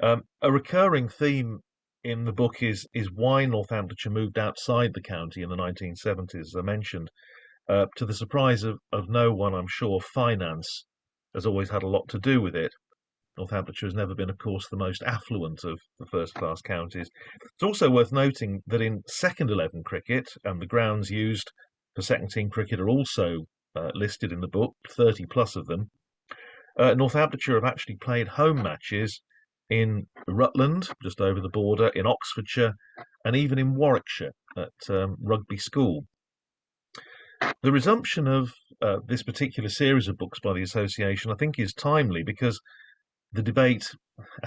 A recurring theme in the book is why Northamptonshire moved outside the county in the 1970s, as I mentioned. To the surprise of no one, I'm sure, finance has always had a lot to do with it. Northamptonshire has never been, of course, the most affluent of the first-class counties. It's also worth noting that in second 11 cricket, and the grounds used for second-team cricket are also listed in the book, 30 plus of them, Northamptonshire have actually played home matches in Rutland, just over the border, in Oxfordshire, and even in Warwickshire at Rugby School. The resumption of this particular series of books by the association, I think, is timely because the debate,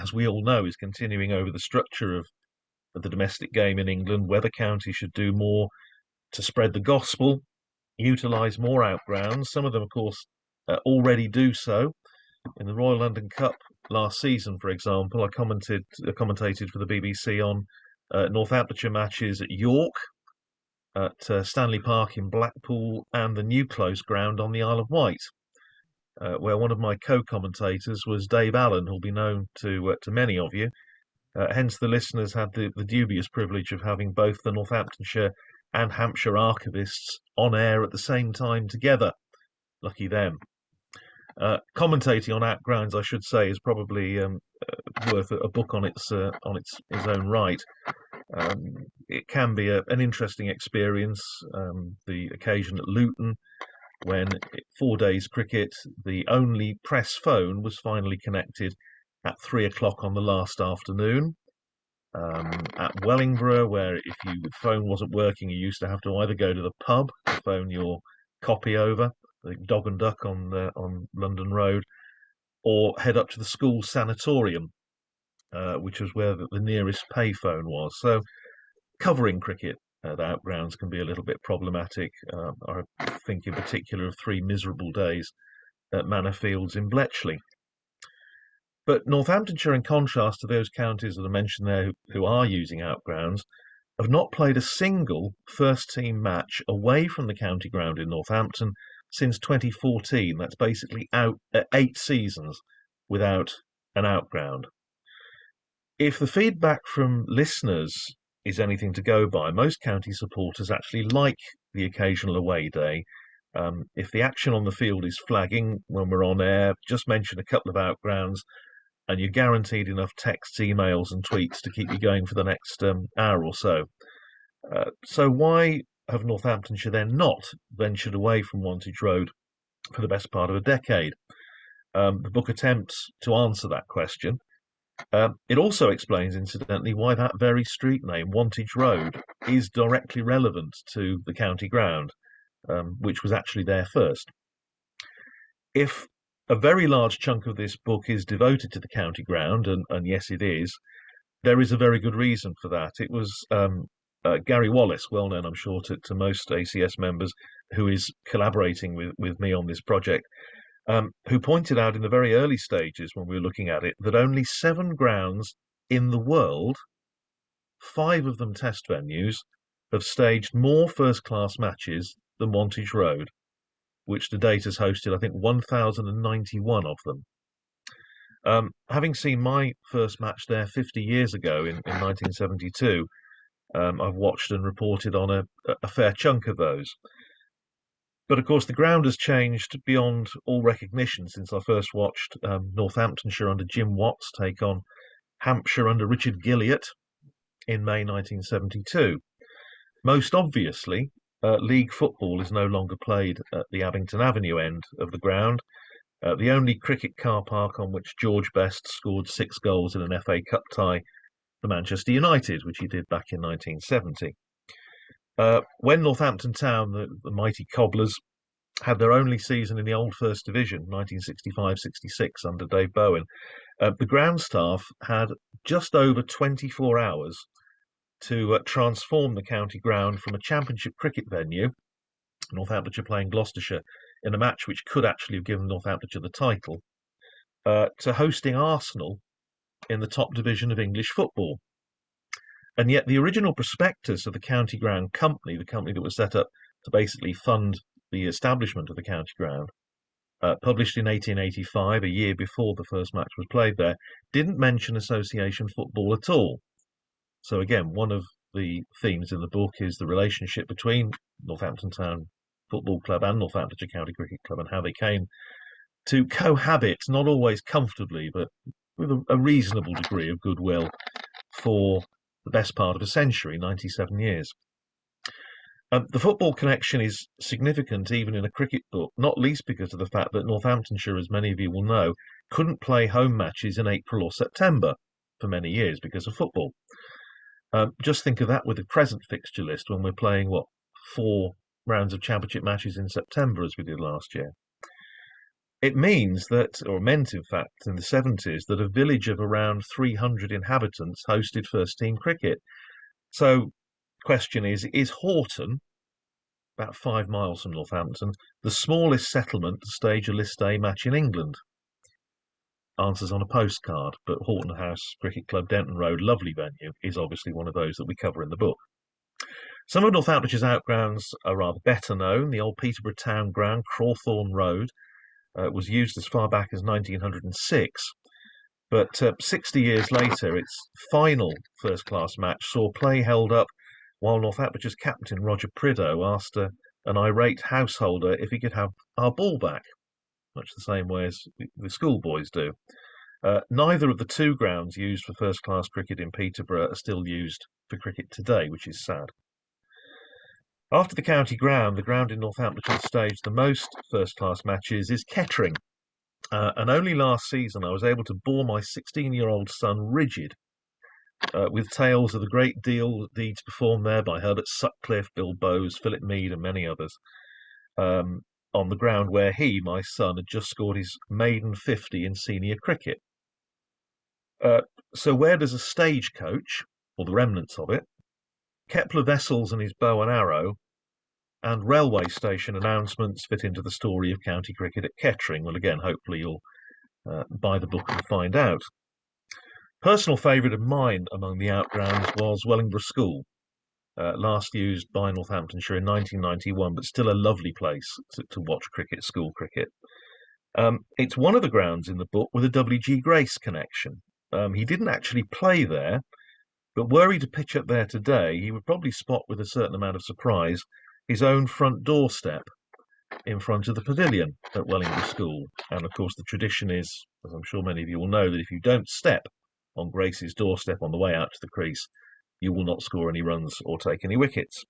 as we all know, is continuing over the structure of the domestic game in England, whether counties should do more to spread the gospel, utilise more outgrounds. Some of them, of course, already do so. In the Royal London Cup last season, for example, I commentated for the BBC on Northamptonshire matches at York, at Stanley Park in Blackpool, and the New Close ground on the Isle of Wight, where one of my co-commentators was Dave Allen, who'll be known to many of you. Hence, the listeners had the dubious privilege of having both the Northamptonshire and Hampshire archivists on air at the same time together. Lucky them. Commentating on outgrounds, I should say, is probably worth a book on its own right. It can be an interesting experience. The occasion at Luton, when 4 days cricket, the only press phone was finally connected at 3 o'clock on the last afternoon. At Wellingborough, where if your phone wasn't working, you used to have to either go to the pub to phone your copy over, the Dog and Duck on London Road, or head up to the school sanatorium, which was where the nearest payphone was. So covering cricket at outgrounds can be a little bit problematic. I think in particular of 3 miserable days at Manor Fields in Bletchley. But Northamptonshire, in contrast to those counties that I mentioned there who are using outgrounds, have not played a single first-team match away from the county ground in Northampton since 2014. That's basically 8 seasons without an outground. If the feedback from listeners is anything to go by, most county supporters actually like the occasional away day. If the action on the field is flagging when we're on air, just mention a couple of outgrounds and you're guaranteed enough texts, emails and tweets to keep you going for the next hour or so. So why have Northamptonshire then not ventured away from Wantage Road for the best part of a decade? The book attempts to answer that question. It also explains, incidentally, why that very street name, Wantage Road, is directly relevant to the county ground, which was actually there first. If a very large chunk of this book is devoted to the county ground, and yes, it is, there is a very good reason for that. It was Gary Wallace, well known, I'm sure, to most ACS members, who is collaborating with me on this project, who pointed out in the very early stages when we were looking at it that only 7 grounds in the world, 5 of them test venues, have staged more first-class matches than Wantage Road, which to date has hosted, I think, 1,091 of them. Having seen my first match there 50 years ago in 1972, I've watched and reported on a fair chunk of those. But of course, the ground has changed beyond all recognition since I first watched Northamptonshire under Jim Watts take on Hampshire under Richard Ulyate in May 1972. Most obviously, league football is no longer played at the Abington Avenue end of the ground, the only cricket car park on which George Best scored 6 goals in an FA Cup tie for Manchester United, which he did back in 1970. When Northampton Town, the mighty Cobblers, had their only season in the old First Division, 1965-66, under Dave Bowen, the ground staff had just over 24 hours to transform the county ground from a championship cricket venue, Northamptonshire playing Gloucestershire, in a match which could actually have given Northamptonshire the title, to hosting Arsenal in the top division of English football. And yet the original prospectus of the County Ground Company, the company that was set up to basically fund the establishment of the county ground, published in 1885, a year before the first match was played there, didn't mention association football at all. So again, one of the themes in the book is the relationship between Northampton Town Football Club and Northamptonshire County Cricket Club, and how they came to cohabit, not always comfortably, but with a reasonable degree of goodwill for the best part of a century, 97 years. The football connection is significant even in a cricket book, not least because of the fact that Northamptonshire, as many of you will know, couldn't play home matches in April or September for many years because of football. Just think of that with the present fixture list when we're playing, 4 rounds of championship matches in September, as we did last year. It means that, or meant in fact in the 70s, that a village of around 300 inhabitants hosted first-team cricket. So question is Horton, about 5 miles from Northampton, the smallest settlement to stage a List A match in England? Answers on a postcard, but Horton House Cricket Club, Denton Road, lovely venue, is obviously one of those that we cover in the book. Some of Northamptonshire's outgrounds are rather better known. The old Peterborough Town Ground, Crawthorne Road, was used as far back as 1906. But 60 years later, its final first-class match saw play held up while Northamptonshire's captain, Roger Prideaux, asked an irate householder if he could have our ball back, much the same way as the schoolboys do. Neither of the 2 grounds used for first-class cricket in Peterborough are still used for cricket today, which is sad. After the county ground, the ground in Northamptonshire that staged the most first-class matches is Kettering. And only last season I was able to bore my 16-year-old son rigid with tales of the great deeds performed there by Herbert Sutcliffe, Bill Bowes, Philip Mead and many others, on the ground where he, my son, had just scored his maiden 50 in senior cricket. So where does a stagecoach, or the remnants of it, Kepler vessels and his bow and arrow, and railway station announcements fit into the story of county cricket at Kettering? Well, again, hopefully you'll buy the book and find out. Personal favourite of mine among the outgrounds was Wellingborough School, last used by Northamptonshire in 1991, but still a lovely place to watch cricket, school cricket. It's one of the grounds in the book with a W.G. Grace connection. He didn't actually play there, but were he to pitch up there today, he would probably spot with a certain amount of surprise his own front doorstep in front of the pavilion at Wellingborough School. And of course the tradition is, as I'm sure many of you will know, that if you don't step on Grace's doorstep on the way out to the crease, you will not score any runs or take any wickets.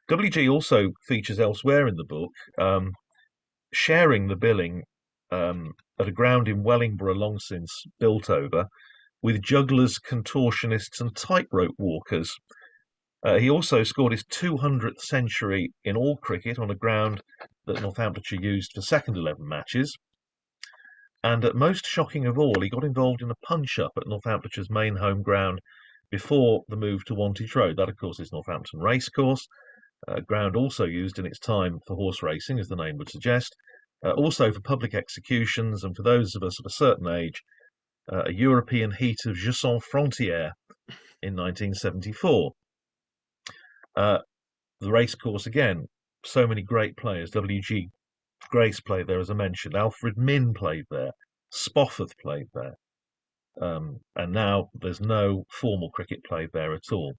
WG also features elsewhere in the book, sharing the billing at a ground in Wellingborough long since built over, with jugglers, contortionists and tightrope walkers. He also scored his 200th century in all cricket on a ground that Northamptonshire used for second 11 matches. And most shocking of all, he got involved in a punch-up at Northamptonshire's main home ground before the move to Wantage Road. That, of course, is Northampton Racecourse, a ground also used in its time for horse racing, as the name would suggest, also for public executions, and for those of us of a certain age, a European heat of Jeux sans frontières in 1974. The racecourse, again, so many great players. W.G. Grace played there, as I mentioned. Alfred Minn played there. Spofford played there. And now there's no formal cricket played there at all.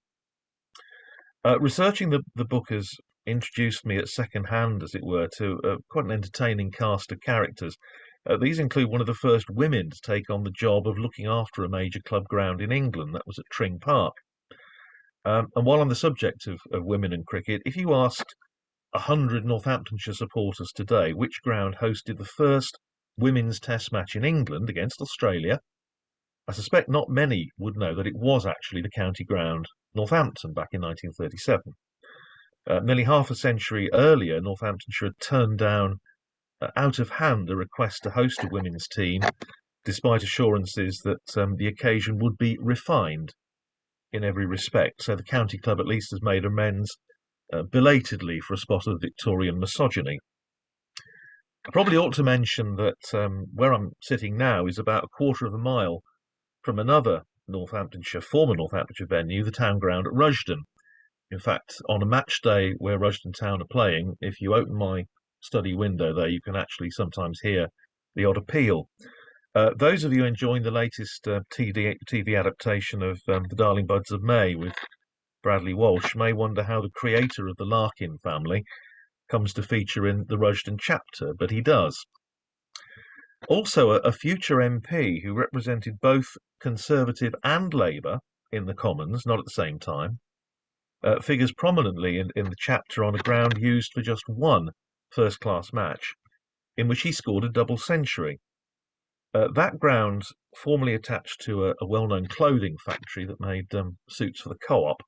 Researching the book has introduced me at second hand, as it were, to quite an entertaining cast of characters. These include one of the first women to take on the job of looking after a major club ground in England. That was at Tring Park. And while on the subject of women and cricket, if you asked 100 Northamptonshire supporters today which ground hosted the first women's test match in England against Australia, I suspect not many would know that it was actually the county ground, Northampton, back in 1937. Nearly half a century earlier, Northamptonshire had turned down out of hand a request to host a women's team, despite assurances that the occasion would be refined in every respect. So the county club at least has made amends belatedly for a spot of Victorian misogyny. I probably ought to mention that where I'm sitting now is about a quarter of a mile from another Northamptonshire, former Northamptonshire venue, the town ground at Rushden. In fact, on a match day where Rushden Town are playing, if you open my study window there, you can actually sometimes hear the odd appeal. Those of you enjoying the latest TV adaptation of The Darling Buds of May with Bradley Walsh may wonder how the creator of the Larkin family comes to feature in the Rushden chapter, but he does. Also, a future MP who represented both Conservative and Labour in the Commons, not at the same time, figures prominently in the chapter on a ground used for just one first-class match, in which he scored a double century. That ground, formerly attached to a well-known clothing factory that made suits for the Co-op,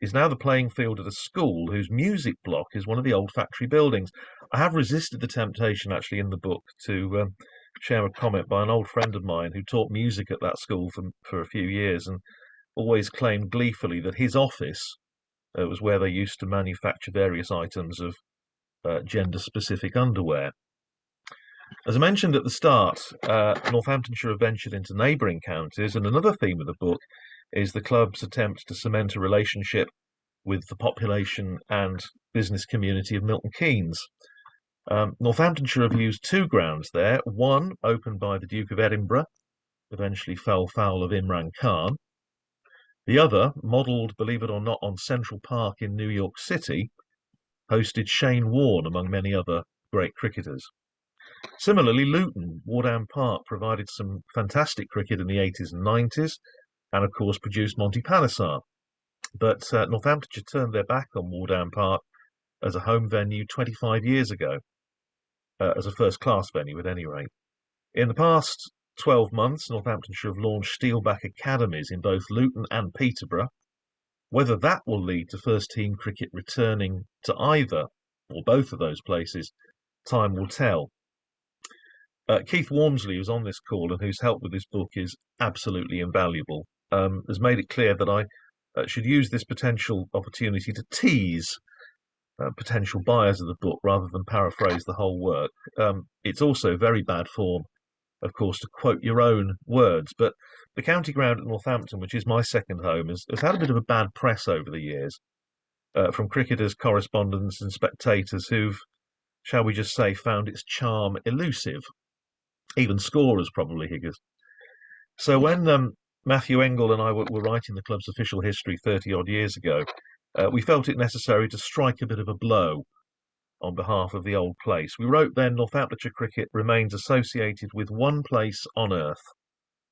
is now the playing field at a school whose music block is one of the old factory buildings. I have resisted the temptation, actually, in the book to share a comment by an old friend of mine who taught music at that school for a few years and always claimed gleefully that his office was where they used to manufacture various items of gender-specific underwear. As I mentioned at the start, Northamptonshire have ventured into neighbouring counties, and another theme of the book is the club's attempt to cement a relationship with the population and business community of Milton Keynes. Northamptonshire have used two grounds there, one opened by the Duke of Edinburgh, eventually fell foul of Imran Khan. The other, modelled, believe it or not, on Central Park in New York City, hosted Shane Warne among many other great cricketers. Similarly, Luton, Wardown Park, provided some fantastic cricket in the 80s and 90s, and of course produced Monty Panesar. But Northamptonshire turned their back on Wardown Park as a home venue 25 years ago, as a first-class venue at any rate. In the past 12 months, Northamptonshire have launched Steelback academies in both Luton and Peterborough. Whether that will lead to first-team cricket returning to either or both of those places, time will tell. Keith Walmsley, who's on this call and whose help with this book is absolutely invaluable, has made it clear that I should use this potential opportunity to tease potential buyers of the book rather than paraphrase the whole work. It's also very bad form, of course, to quote your own words, but the county ground at Northampton, which is my second home, has had a bit of a bad press over the years from cricketers, correspondents and spectators who've, shall we just say, found its charm elusive. Even scorers, probably, Higgers. So when Matthew Engel and I were writing the club's official history 30-odd years ago, we felt it necessary to strike a bit of a blow on behalf of the old place. We wrote then, Northamptonshire cricket remains associated with one place on earth,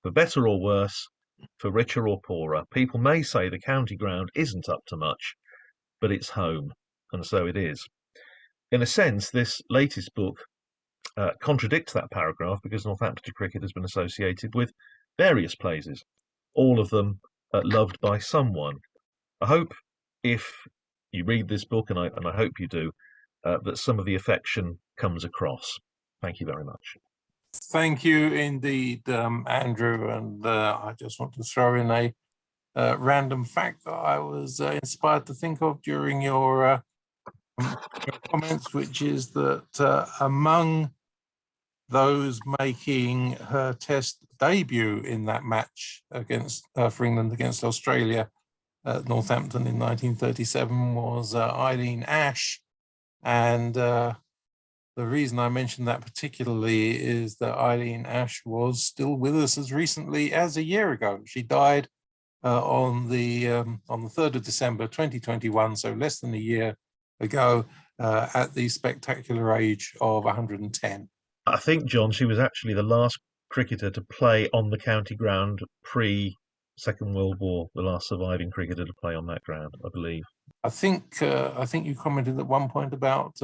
for better or worse, for richer or poorer. People may say the county ground isn't up to much, but it's home, and so it is. In a sense, this latest book contradicts that paragraph because Northamptonshire cricket has been associated with various places, all of them loved by someone. I hope if you read this book, and I hope you do, that some of the affection comes across. Thank you very much. Thank you indeed, Andrew. And I just want to throw in a random fact that I was inspired to think of during your comments, which is that among those making her Test debut in that match against for England against Australia at Northampton in 1937 was Eileen Ash. And the reason I mentioned that particularly is that Eileen Ash was still with us as recently as a year ago. She died on the 3rd of December 2021, so less than a year ago, at the spectacular age of 110. I think, John, she was actually the last cricketer to play on the county ground pre-Second World War, the last surviving cricketer to play on that ground, I believe. I think you commented at one point about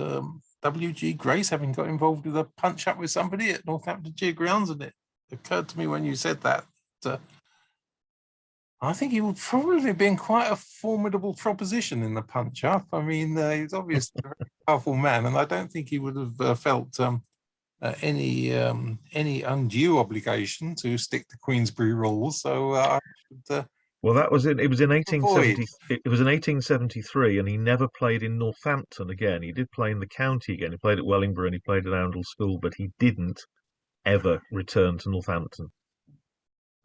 W.G. Grace having got involved with a punch-up with somebody at Northamptonshire grounds, and it occurred to me when you said that I think he would probably have been quite a formidable proposition in the punch-up. I mean, he's obviously a very powerful man, and I don't think he would have felt any undue obligation to stick to Queensberry rules. So I should, well, that was it. It was in 1870. It was in 1873, and he never played in Northampton again. He did play in the county again. He played at Wellingborough and he played at Oundle School, but he didn't ever return to Northampton.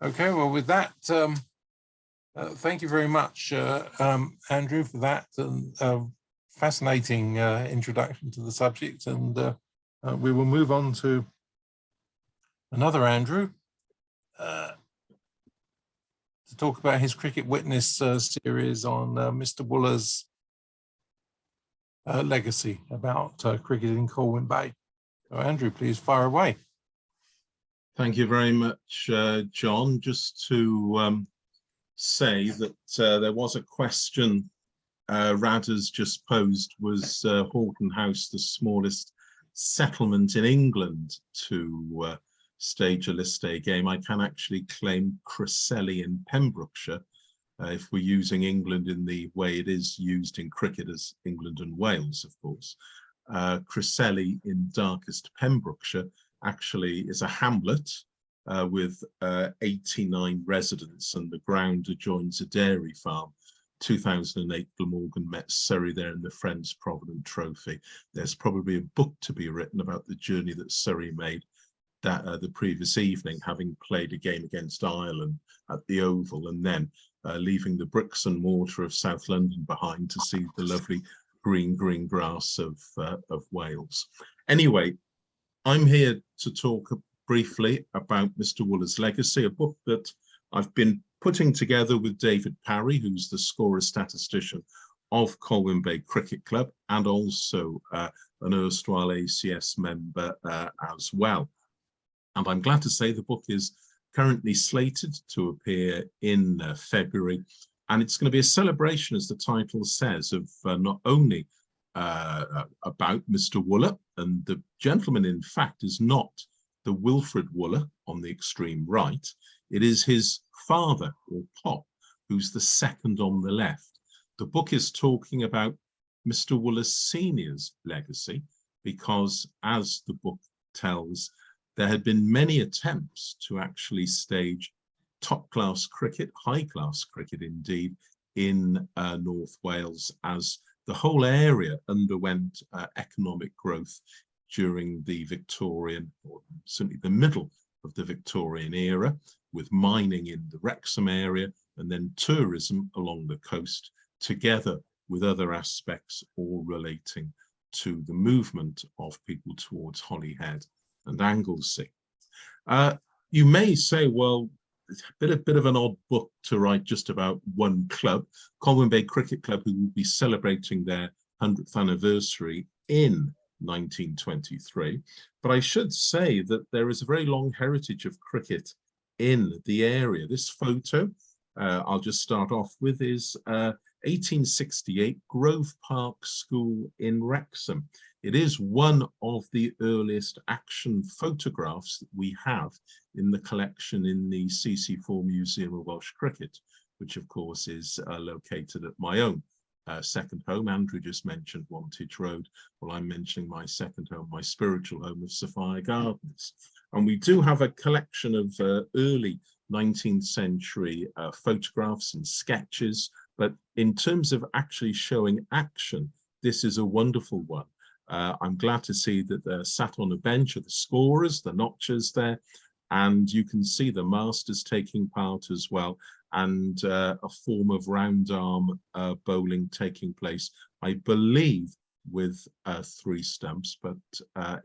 Okay, well, with that, thank you very much, Andrew, for that fascinating introduction to the subject. And we will move on to another Andrew to talk about his Cricket Witness series on Mr. Wooler's legacy about cricket in Colwyn Bay. So Andrew, please fire away. Thank you very much, John. Just to say that there was a question Radd has just posed, was Horton House the smallest settlement in England to stage a list A game? I can actually claim Criselli in Pembrokeshire, if we're using England in the way it is used in cricket as England and Wales, of course. Criselli in darkest Pembrokeshire actually is a hamlet with 89 residents, and the ground adjoins a dairy farm. 2008 Glamorgan met Surrey there in the Friends Provident Trophy. There's probably a book to be written about the journey that Surrey made that the previous evening, having played a game against Ireland at the Oval, and then leaving the bricks and mortar of South London behind to see the lovely green grass of Wales. Anyway, I'm here to talk briefly about Mr. Wooler's legacy, a book that I've been putting together with David Parry, who's the scorer statistician of Colwyn Bay Cricket Club, and also an erstwhile ACS member as well. And I'm glad to say the book is currently slated to appear in February. And it's going to be a celebration, as the title says, of not only about Mr. Wooler, and the gentleman, in fact, is not the Wilfred Wooler on the extreme right. It is his father, or Pop, who's the second on the left. The book is talking about Mr. Wooler Senior's legacy, because, as the book tells, there had been many attempts to actually stage top-class cricket, high-class cricket indeed, in North Wales, as the whole area underwent economic growth during the Victorian, or certainly the middle of the Victorian era, with mining in the Wrexham area and then tourism along the coast, together with other aspects all relating to the movement of people towards Holyhead and Anglesey. You may say, well, it's a bit of an odd book to write just about one club, Colwyn Bay Cricket Club, who will be celebrating their 100th anniversary in 1923. But I should say that there is a very long heritage of cricket in the area. This photo, I'll just start off with, is 1868 Grove Park School in Wrexham. It is one of the earliest action photographs that we have in the collection in the CC4 Museum of Welsh Cricket, which of course is located at my own second home. Andrew just mentioned Wantage Road. Well, I'm mentioning my second home, my spiritual home of Sophia Gardens. And we do have a collection of early 19th century photographs and sketches, but in terms of actually showing action, this is a wonderful one. I'm glad to see that they're sat on a bench of the scorers, the notchers there, and you can see the masters taking part as well, and a form of round arm bowling taking place, I believe, with 3 stumps, but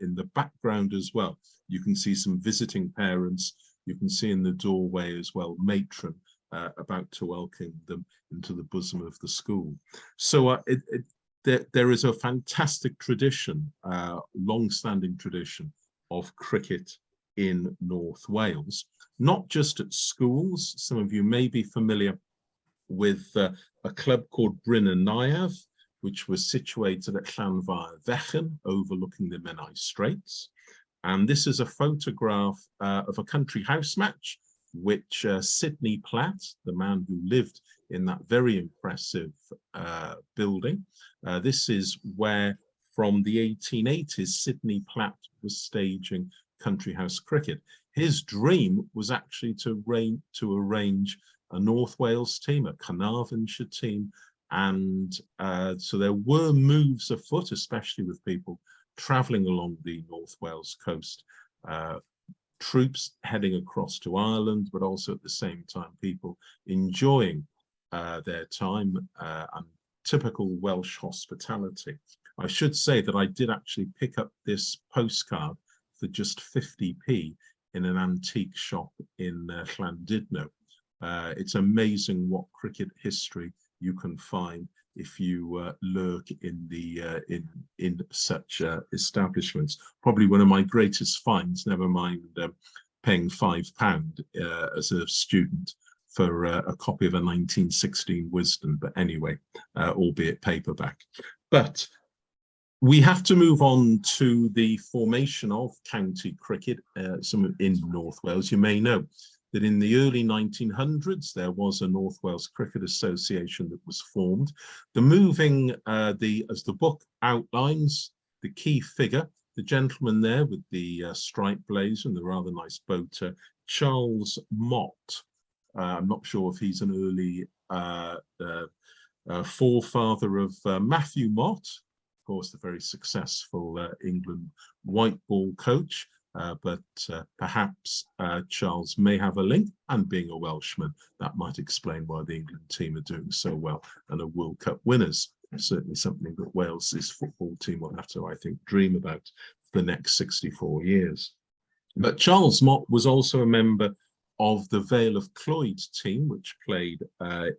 in the background as well, you can see some visiting parents. You can see in the doorway as well, matron about to welcome them into the bosom of the school. So there is a fantastic tradition, long-standing tradition of cricket in North Wales, not just at schools. Some of you may be familiar with a club called Bryn y Neuadd, which was situated at Llanfair Fechan, overlooking the Menai Straits. And this is a photograph of a country house match, which Sidney Platt, the man who lived in that very impressive building, this is where from the 1880s, Sidney Platt was staging country house cricket. His dream was actually to arrange a North Wales team, a Carnarvonshire team, and so there were moves afoot, especially with people travelling along the North Wales coast, troops heading across to Ireland, but also at the same time people enjoying their time and typical Welsh hospitality. I should say that I did actually pick up this postcard for just 50p in an antique shop in Llandudno. It's amazing what cricket history you can find if you lurk in the in such establishments. Probably one of my greatest finds, never mind paying £5 as a student for a copy of a 1916 Wisden, but anyway, albeit paperback. But we have to move on to the formation of county cricket in North Wales. You may know that in the early 1900s, there was a North Wales Cricket Association that was formed. The moving, as the book outlines, the key figure, the gentleman there with the striped blazer and the rather nice boat, Charles Mott. I'm not sure if he's an early forefather of Matthew Mott, of course, the very successful England white ball coach. But perhaps Charles may have a link, and being a Welshman, that might explain why the England team are doing so well and are World Cup winners. Certainly something that Wales's football team will have to, I think, dream about for the next 64 years. But Charles Mott was also a member of the Vale of Clwyd team, which played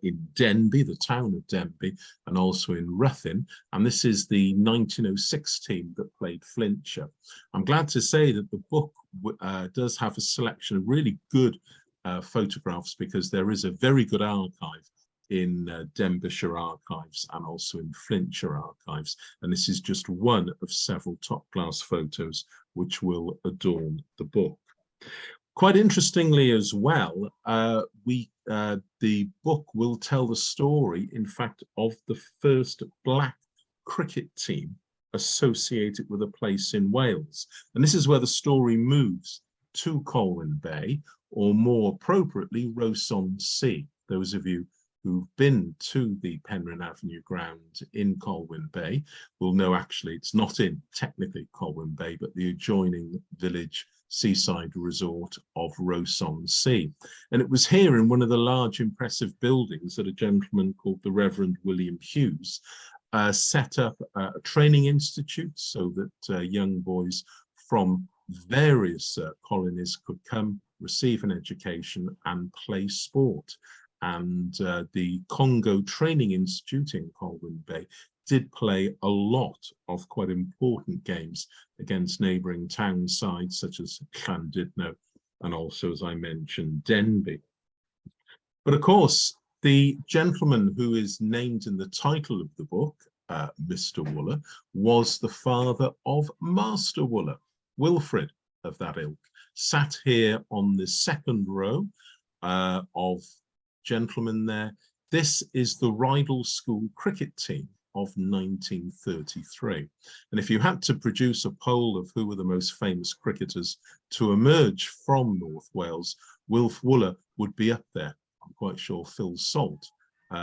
in Denbigh, the town of Denbigh, and also in Ruthin. And this is the 1906 team that played Flintshire. I'm glad to say that the book does have a selection of really good photographs, because there is a very good archive in Denbighshire archives and also in Flintshire archives. And this is just one of several top-class photos which will adorn the book. Quite interestingly as well, the book will tell the story, in fact, of the first black cricket team associated with a place in Wales. And this is where the story moves to Colwyn Bay, or more appropriately, Rowson-Sea. Those of you who've been to the Penrhyn Avenue ground in Colwyn Bay will know actually it's not in technically Colwyn Bay, but the adjoining village seaside resort of Rowson-Sea. And it was here in one of the large impressive buildings that a gentleman called the Reverend William Hughes set up a training institute so that young boys from various colonies could come, receive an education and play sport. And the Congo Training Institute in Colwyn Bay did play a lot of quite important games against neighbouring town sides such as Llandudno and also, as I mentioned, Denbigh. But of course, the gentleman who is named in the title of the book, Mr. Wooler, was the father of Master Wooler, Wilfred of that ilk, sat here on the second row of gentlemen there. This is the Rydal School cricket team of 1933. And if you had to produce a poll of who were the most famous cricketers to emerge from North Wales, Wilf Wooler would be up there. I'm quite sure Phil Salt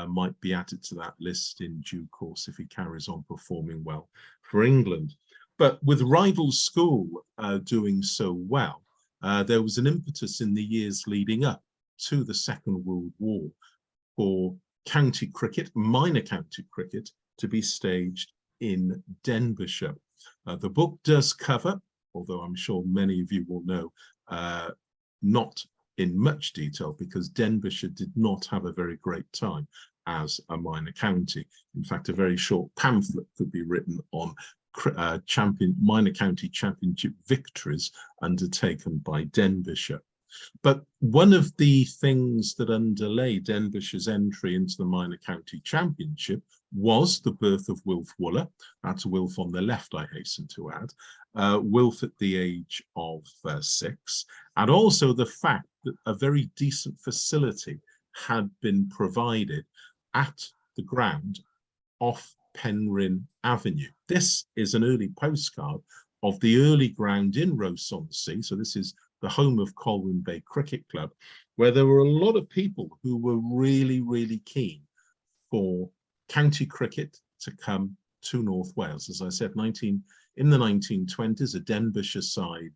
might be added to that list in due course if he carries on performing well for England. But with Rydal School doing so well, there was an impetus in the years leading up to the Second World War for county cricket, minor county cricket, to be staged in Denbighshire. The book does cover, although I'm sure many of you will know, not in much detail, because Denbighshire did not have a very great time as a minor county. In fact, a very short pamphlet could be written on minor county championship victories undertaken by Denbighshire. But one of the things that underlay Denbighshire's entry into the minor county championship was the birth of Wilf Wooler. That's Wilf on the left, I hasten to add. Wilf at the age of 6, and also the fact that a very decent facility had been provided at the ground off Penrhyn Avenue. This is an early postcard of the early ground in Rowson-Sea. So this is the home of Colwyn Bay Cricket Club, where there were a lot of people who were really, really keen for county cricket to come to North Wales. As I said, in the 1920s, a Denbighshire side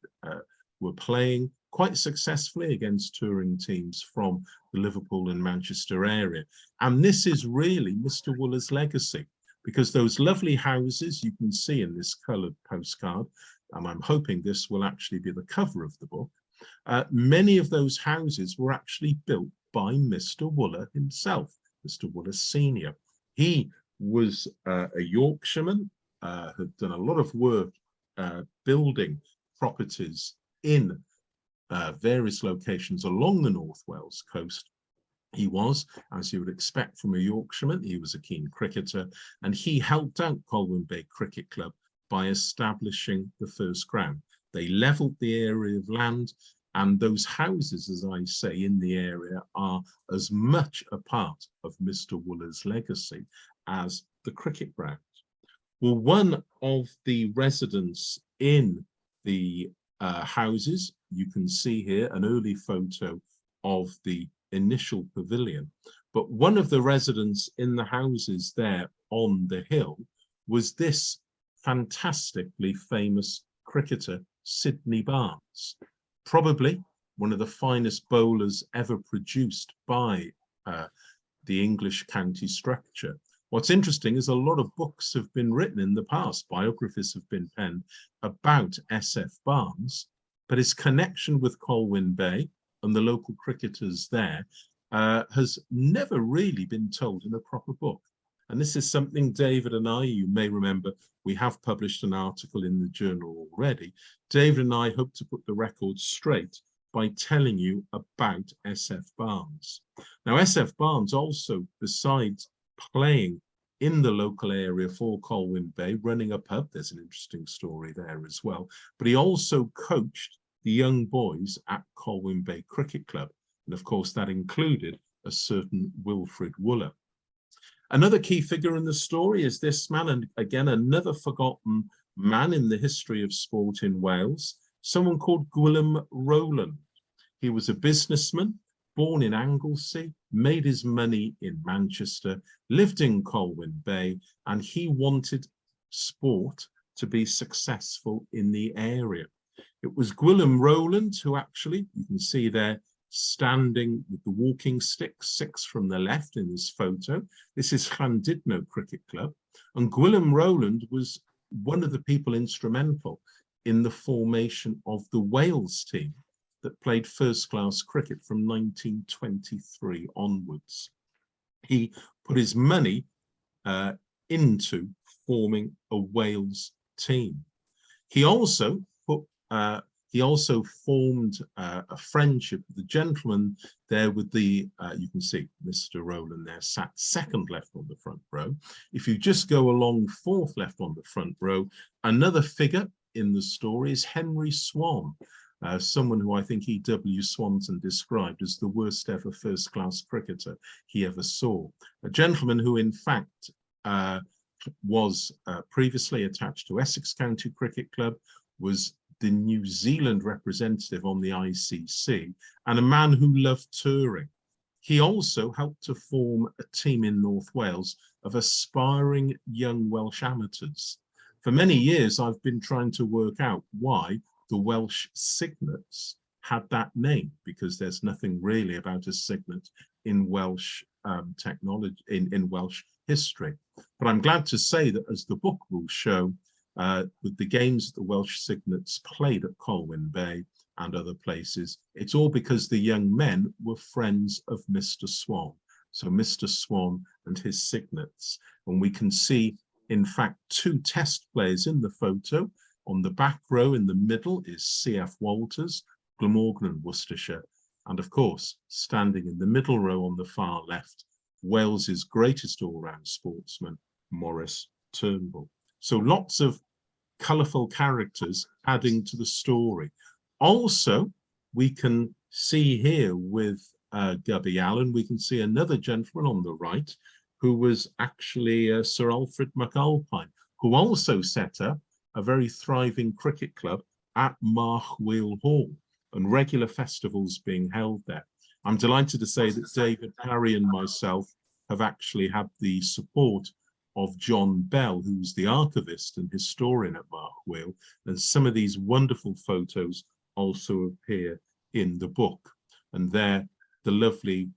were playing. quite successfully against touring teams from the Liverpool and Manchester area. And this is really Mr. Wooler's legacy, because those lovely houses you can see in this coloured postcard, and I'm hoping this will actually be the cover of the book, many of those houses were actually built by Mr. Wooler himself, Mr. Wooler Senior. He was a Yorkshireman, had done a lot of work building properties in various locations along the North Wales coast. He was, as you would expect from a Yorkshireman, he was a keen cricketer, and he helped out Colwyn Bay Cricket Club by establishing the first ground. They levelled the area of land, and those houses, as I say, in the area are as much a part of Mr. Wooler's legacy as the cricket ground. Well, one of the residents in the houses, you can see here an early photo of the initial pavilion, but one of the residents in the houses there on the hill was this fantastically famous cricketer, Sidney Barnes, probably one of the finest bowlers ever produced by the English county structure. What's interesting is a lot of books have been written in the past, biographies have been penned about S.F. Barnes, but his connection with Colwyn Bay and the local cricketers there has never really been told in a proper book. And this is something David and I, you may remember, we have published an article in the journal already. David and I hope to put the record straight by telling you about S.F. Barnes. Now, S.F. Barnes also, besides playing in the local area for Colwyn Bay, running a pub, there's an interesting story there as well, but he also coached the young boys at Colwyn Bay Cricket Club. And of course, that included a certain Wilfred Wooler. Another key figure in the story is this man, and again, another forgotten man in the history of sport in Wales, someone called Gwilym Rowland. He was a businessman, born in Anglesey, made his money in Manchester, lived in Colwyn Bay, and he wanted sport to be successful in the area. It was Gwilym Rowland who actually, you can see there, standing with the walking stick, 6 from the left in this photo. This is Llandudno Cricket Club. And Gwilym Rowland was one of the people instrumental in the formation of the Wales team that played first-class cricket from 1923 onwards. He put his money into forming a Wales team. He also formed a friendship with the gentleman there with the, you can see Mr. Rowland there sat second left on the front row. If you just go along fourth left on the front row, another figure in the story is Henry Swan, someone who I think E.W. Swanton described as the worst ever first-class cricketer he ever saw. A gentleman who in fact was previously attached to Essex County Cricket Club, was the New Zealand representative on the ICC, and a man who loved touring. He also helped to form a team in North Wales of aspiring young Welsh amateurs. For many years, I've been trying to work out why the Welsh Cygnets had that name, because there's nothing really about a cygnet in Welsh technology, in Welsh history. But I'm glad to say that, as the book will show, with the games the Welsh Cygnets played at Colwyn Bay and other places, it's all because the young men were friends of Mr. Swan. So Mr. Swan and his Cygnets. And we can see, in fact, 2 test players in the photo. On the back row in the middle is C.F. Walters, Glamorgan and Worcestershire. And of course, standing in the middle row on the far left, Wales's greatest all-round sportsman, Maurice Turnbull. So lots of colourful characters adding to the story. Also, we can see here with Gubby Allen, we can see another gentleman on the right who was actually Sir Alfred MacAlpine, who also set up a very thriving cricket club at Marchwheel Hall, and regular festivals being held there. I'm delighted to say that David Parry and myself have actually had the support of John Bell, who's the archivist and historian at Marchwheel, and some of these wonderful photos also appear in the book. And there, the lovely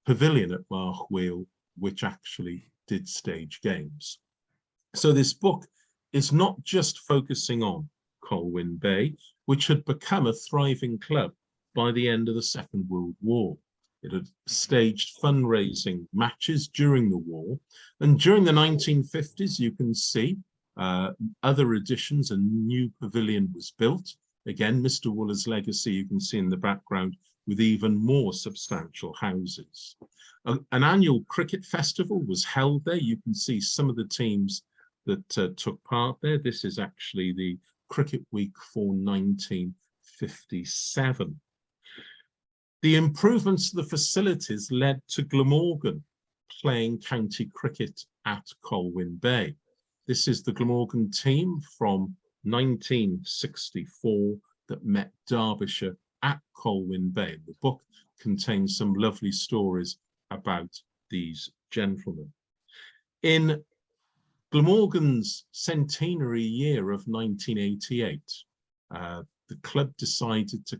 pavilion at Mark Wheel, which actually did stage games. So this book is not just focusing on Colwyn Bay, which had become a thriving club by the end of the Second World War. It had staged fundraising matches during the war. And during the 1950s, you can see other additions. A new pavilion was built. Again, Mr. Wooler's legacy, you can see in the background, with even more substantial houses. An annual cricket festival was held there. You can see some of the teams that took part there. This is actually the Cricket Week for 1957. The improvements to the facilities led to Glamorgan playing county cricket at Colwyn Bay. This is the Glamorgan team from 1964 that met Derbyshire at Colwyn Bay. The book contains some lovely stories about these gentlemen. In Glamorgan's centenary year of 1988, the club decided to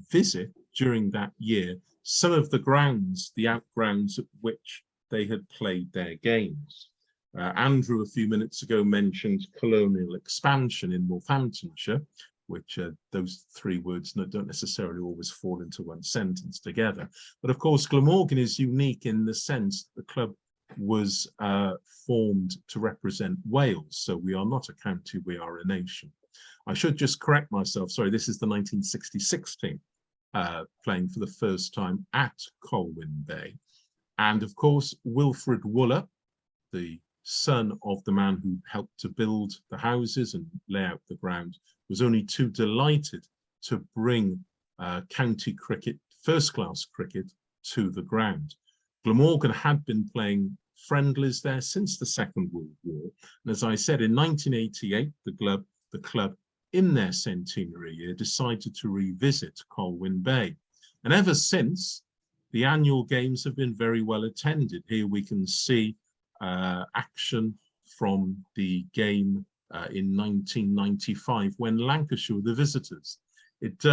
visit during that year some of the grounds, the outgrounds at which they had played their games. Andrew, a few minutes ago, mentioned colonial expansion in Northamptonshire, which those three words don't necessarily always fall into one sentence together. But of course, Glamorgan is unique in the sense that the club was formed to represent Wales. So we are not a county, we are a nation. I should just correct myself. Sorry, this is the 1966 team playing for the first time at Colwyn Bay. And of course, Wilfred Wooler, the son of the man who helped to build the houses and lay out the ground, was only too delighted to bring county cricket, first-class cricket, to the ground. Glamorgan had been playing friendlies there since the Second World War. And as I said, in 1988, the club in their centenary year decided to revisit Colwyn Bay. And ever since, the annual games have been very well attended. Here we can see action from the game in 1995 when Lancashire were the visitors. It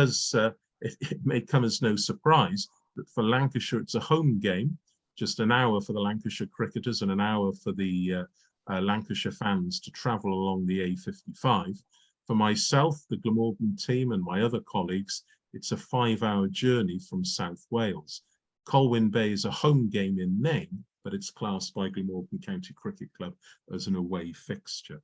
may come as no surprise that for Lancashire it's a home game, just an hour for the Lancashire cricketers and an hour for the Lancashire fans to travel along the A55. For myself, the Glamorgan team and my other colleagues, it's a 5-hour journey from South Wales. Colwyn Bay is a home game in name, but it's classed by Glamorgan County Cricket Club as an away fixture.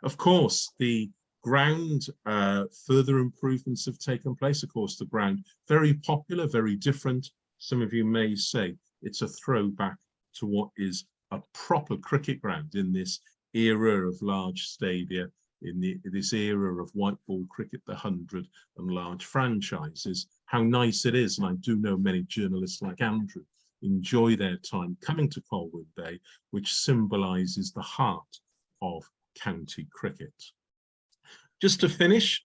Of course, the ground, further improvements have taken place. Of course, the ground, very popular, very different. Some of you may say it's a throwback to what is a proper cricket ground in this era of large stadia, in this era of white ball cricket, the 100 and large franchises. How nice it is, and I do know many journalists like Andrew enjoy their time coming to Colwyn Bay, which symbolises the heart of county cricket. Just to finish,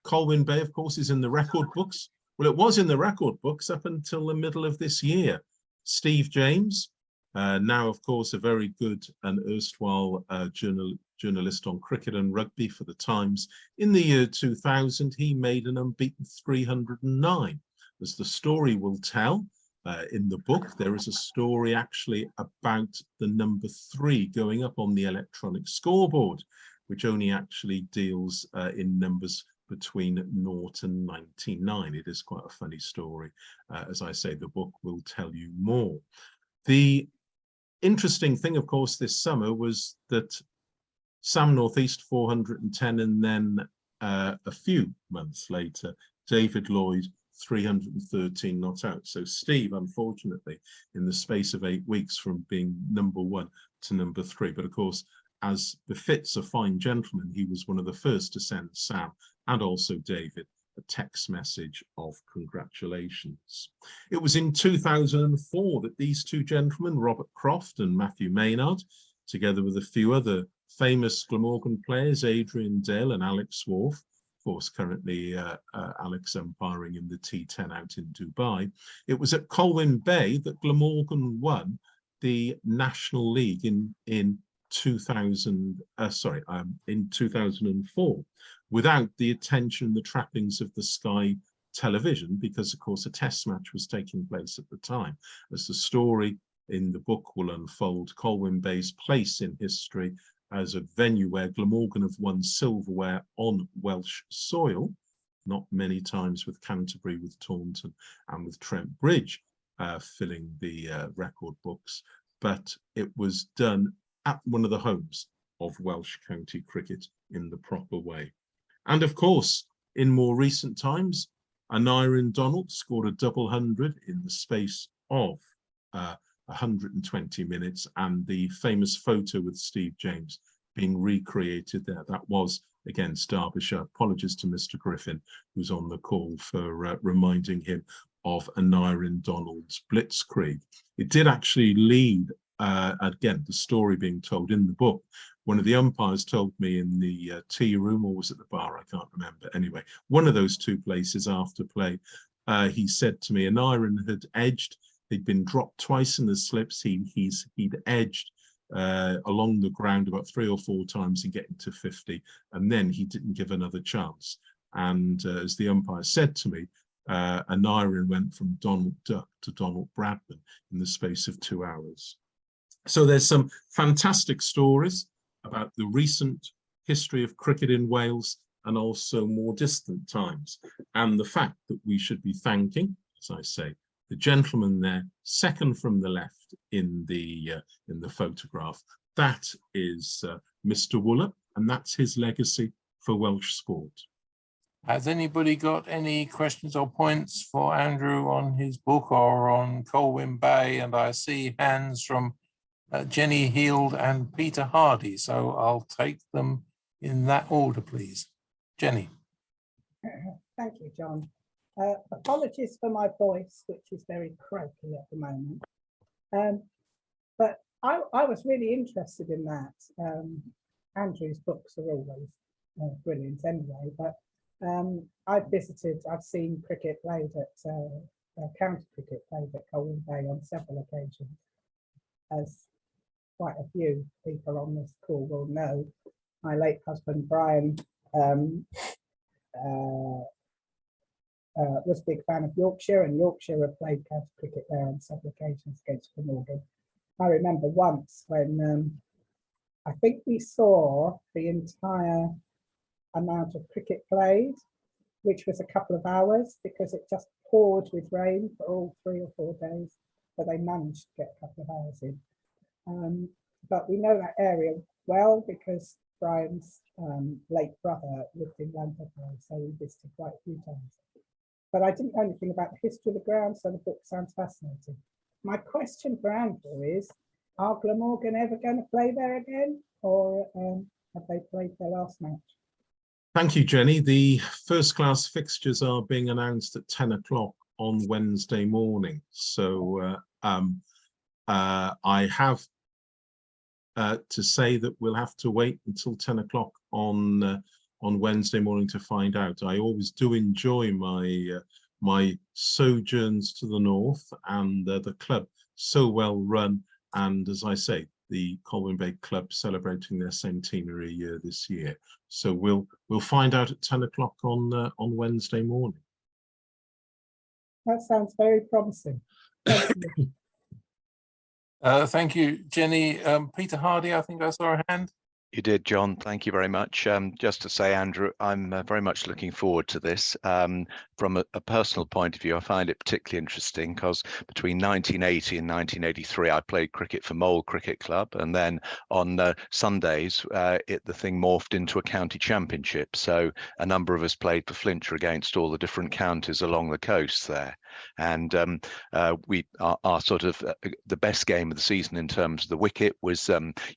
Colwyn Bay, of course, is in the record books. Well, it was in the record books up until the middle of this year. Steve James, now, of course, a very good and erstwhile journalist on cricket and rugby for the Times. In the year 2000, he made an unbeaten 309. As the story will tell, in the book, there is a story actually about the number 3 going up on the electronic scoreboard, which only actually deals in numbers between 0 and 99. It is quite a funny story. As I say, the book will tell you more. The interesting thing, of course, this summer was that Sam Northeast 410, and then a few months later, David Lloyd 313 not out. So Steve, unfortunately, in the space of 8 weeks from being number 1 to number 3. But of course, as befits a fine gentleman, he was one of the first to send Sam and also David a text message of congratulations. It was in 2004 that these two gentlemen, Robert Croft and Matthew Maynard, together with a few other famous Glamorgan players, Adrian Dale and Alex Swarf, of course, currently Alex umpiring in the T10 out in Dubai. It was at Colwyn Bay that Glamorgan won the National League in 2004, without the attention, the trappings of the Sky television because, of course, a test match was taking place at the time. As the story in the book will unfold, Colwyn Bay's place in history as a venue where Glamorgan have won silverware on Welsh soil, not many times with Canterbury, with Taunton and with Trent Bridge filling the record books, but it was done at one of the homes of Welsh county cricket in the proper way. And of course, in more recent times, Aneurin Donald scored a double hundred in the space of 120 minutes, and the famous photo with Steve James being recreated there. That was against Derbyshire. Apologies to Mr. Griffin, who's on the call, for reminding him of Aneurin Donald's blitzkrieg. It did actually lead, again, the story being told in the book. One of the umpires told me in the tea room, or was it the bar? I can't remember. Anyway, one of those two places after play, he said to me, Aneurin had edged. He'd been dropped twice in the slips. He'd edged along the ground about 3 or 4 times in getting to 50, and then he didn't give another chance. And as the umpire said to me, Aneurin went from Donald Duck to Donald Bradman in the space of 2 hours. So there's some fantastic stories about the recent history of cricket in Wales and also more distant times, and the fact that we should be thanking, as I say, the gentleman there, second from the left in the photograph. That is Mr. Wooler, and that's his legacy for Welsh sport. Has anybody got any questions or points for Andrew on his book or on Colwyn Bay? And I see hands from Jenny Heald and Peter Hardy, so I'll take them in that order, please. Jenny. Thank you, John. Apologies for my voice, which is very croaky at the moment. But I was really interested in that. Andrew's books are always brilliant anyway, but I've seen cricket played at, county cricket played at Colwyn Bay on several occasions. As quite a few people on this call will know, my late husband, Brian, was a big fan of Yorkshire, and Yorkshire have played county cricket there on several occasions against Glamorgan. I remember once when I think we saw the entire amount of cricket played, which was a couple of hours because it just poured with rain for all 3 or 4 days, but they managed to get a couple of hours in. But we know that area well because Brian's late brother lived in Lonsdale, so we visited quite a few times. But I didn't know anything about the history of the ground, so the book sounds fascinating. My question for Andrew is, are Glamorgan ever going to play there again, or have they played their last match? Thank you, Jenny. The first class fixtures are being announced at 10 o'clock on Wednesday morning. So I have to say that we'll have to wait until 10 o'clock on Wednesday morning to find out. I always do enjoy my sojourns to the north, and the club so well run, and as I say, the Colwyn Bay Club celebrating their centenary year this year. So we'll find out at 10 o'clock on Wednesday morning. That sounds very promising. Thank you, Jenny. Peter Hardy, I think I saw a hand. You did, John. Thank you very much. Just to say, Andrew, I'm very much looking forward to this. From a personal point of view, I find it particularly interesting because between 1980 and 1983, I played cricket for Mole Cricket Club. And then on Sundays, the thing morphed into a county championship. So a number of us played for Flintshire against all the different counties along the coast there. And our sort of the best game of the season in terms of the wicket was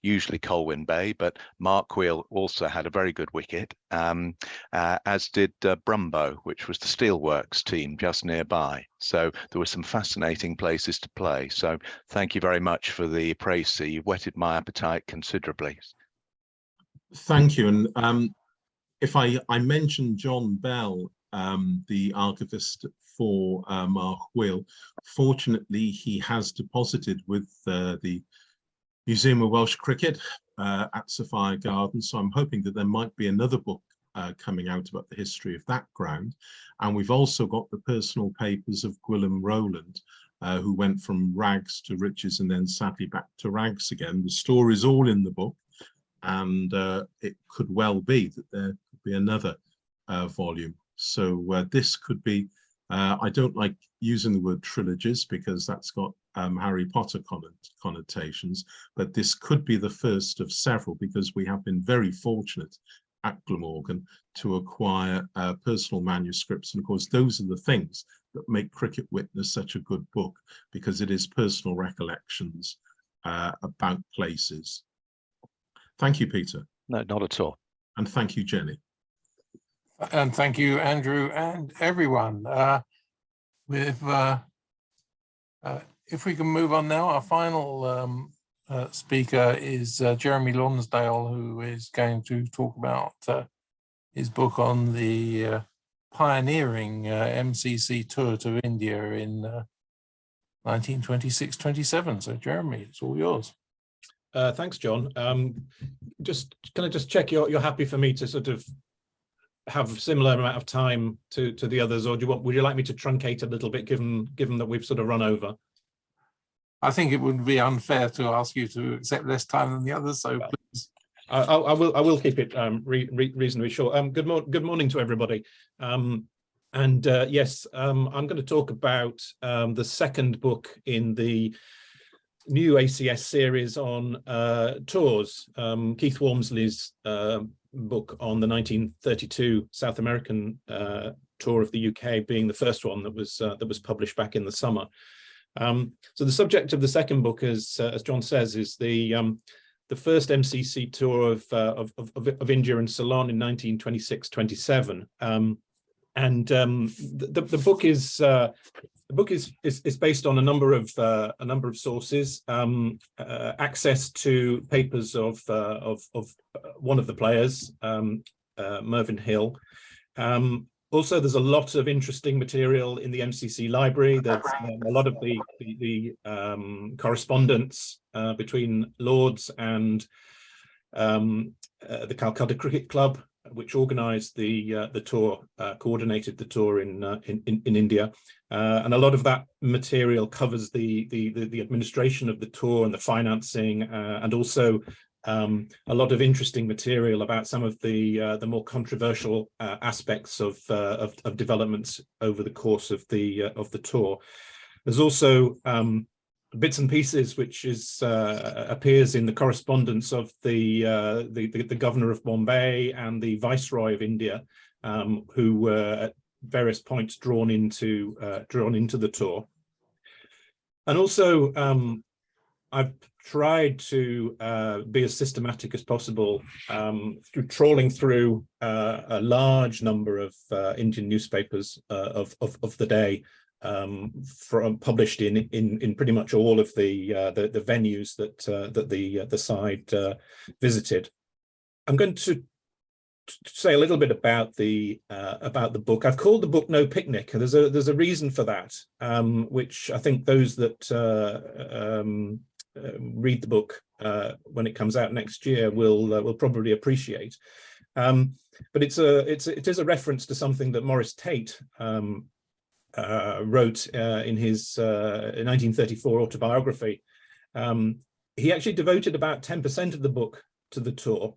usually Colwyn Bay, but Mark Wheel also had a very good wicket, as did Brumbo, which was the Steelworks team just nearby. So there were some fascinating places to play. So thank you very much for the praise, sir. You've whetted my appetite considerably. Thank you. And if I mentioned John Bell, the archivist for Mark Wheel, fortunately he has deposited with the Museum of Welsh Cricket at Sophia Gardens, so I'm hoping that there might be another book coming out about the history of that ground. And we've also got the personal papers of Gwilym Rowland, who went from rags to riches and then sadly back to rags again. The story's all in the book, and it could well be that there could be another volume. So this could be, I don't like using the word trilogies because that's got Harry Potter connotations, but this could be the first of several, because we have been very fortunate at Glamorgan to acquire personal manuscripts. And of course, those are the things that make Cricket Witness such a good book, because it is personal recollections about places. Thank you, Peter. No, not at all. And thank you, Jenny. And thank you, Andrew, and everyone. If we can move on now, our final speaker is Jeremy Lonsdale, who is going to talk about his book on the pioneering MCC tour to India in 1926-27. So Jeremy, it's all yours. Thanks, John. Can I just check you're happy for me to sort of have a similar amount of time to the others, or would you like me to truncate a little bit, given that we've sort of run over? I think it would be unfair to ask you to accept less time than the others, so please. I will keep it reasonably short. Good morning to everybody. Yes, I'm going to talk about the second book in the new ACS series on tours. Keith Walmsley's book on the 1932 South American tour of the UK being the first one that was published back in the summer. So the subject of the second book, as John says, is the first MCC tour of India and Ceylon in 1926-27. The book is based on a number of sources. Access to papers of one of the players, Mervyn Hill. Also, there's a lot of interesting material in the MCC library. There's a lot of the correspondence between Lords and the Calcutta Cricket Club, which organised the tour, coordinated the tour in India, and a lot of that material covers the administration of the tour and the financing, and also a lot of interesting material about some of the more controversial aspects of developments over the course of the tour. There's also bits and pieces which appears in the correspondence of the governor of Bombay and the viceroy of India, who were at various points drawn into the tour. And also I've tried to be as systematic as possible through trawling through a large number of Indian newspapers of the day, published in pretty much all of the venues that the side visited. I'm going to say a little bit about the book. I've called the book No Picnic. There's a reason for that, which I think those that read the book when it comes out next year will probably appreciate. But it is a reference to something that Maurice Tate wrote in his 1934 autobiography. He actually devoted about 10% of the book to the tour,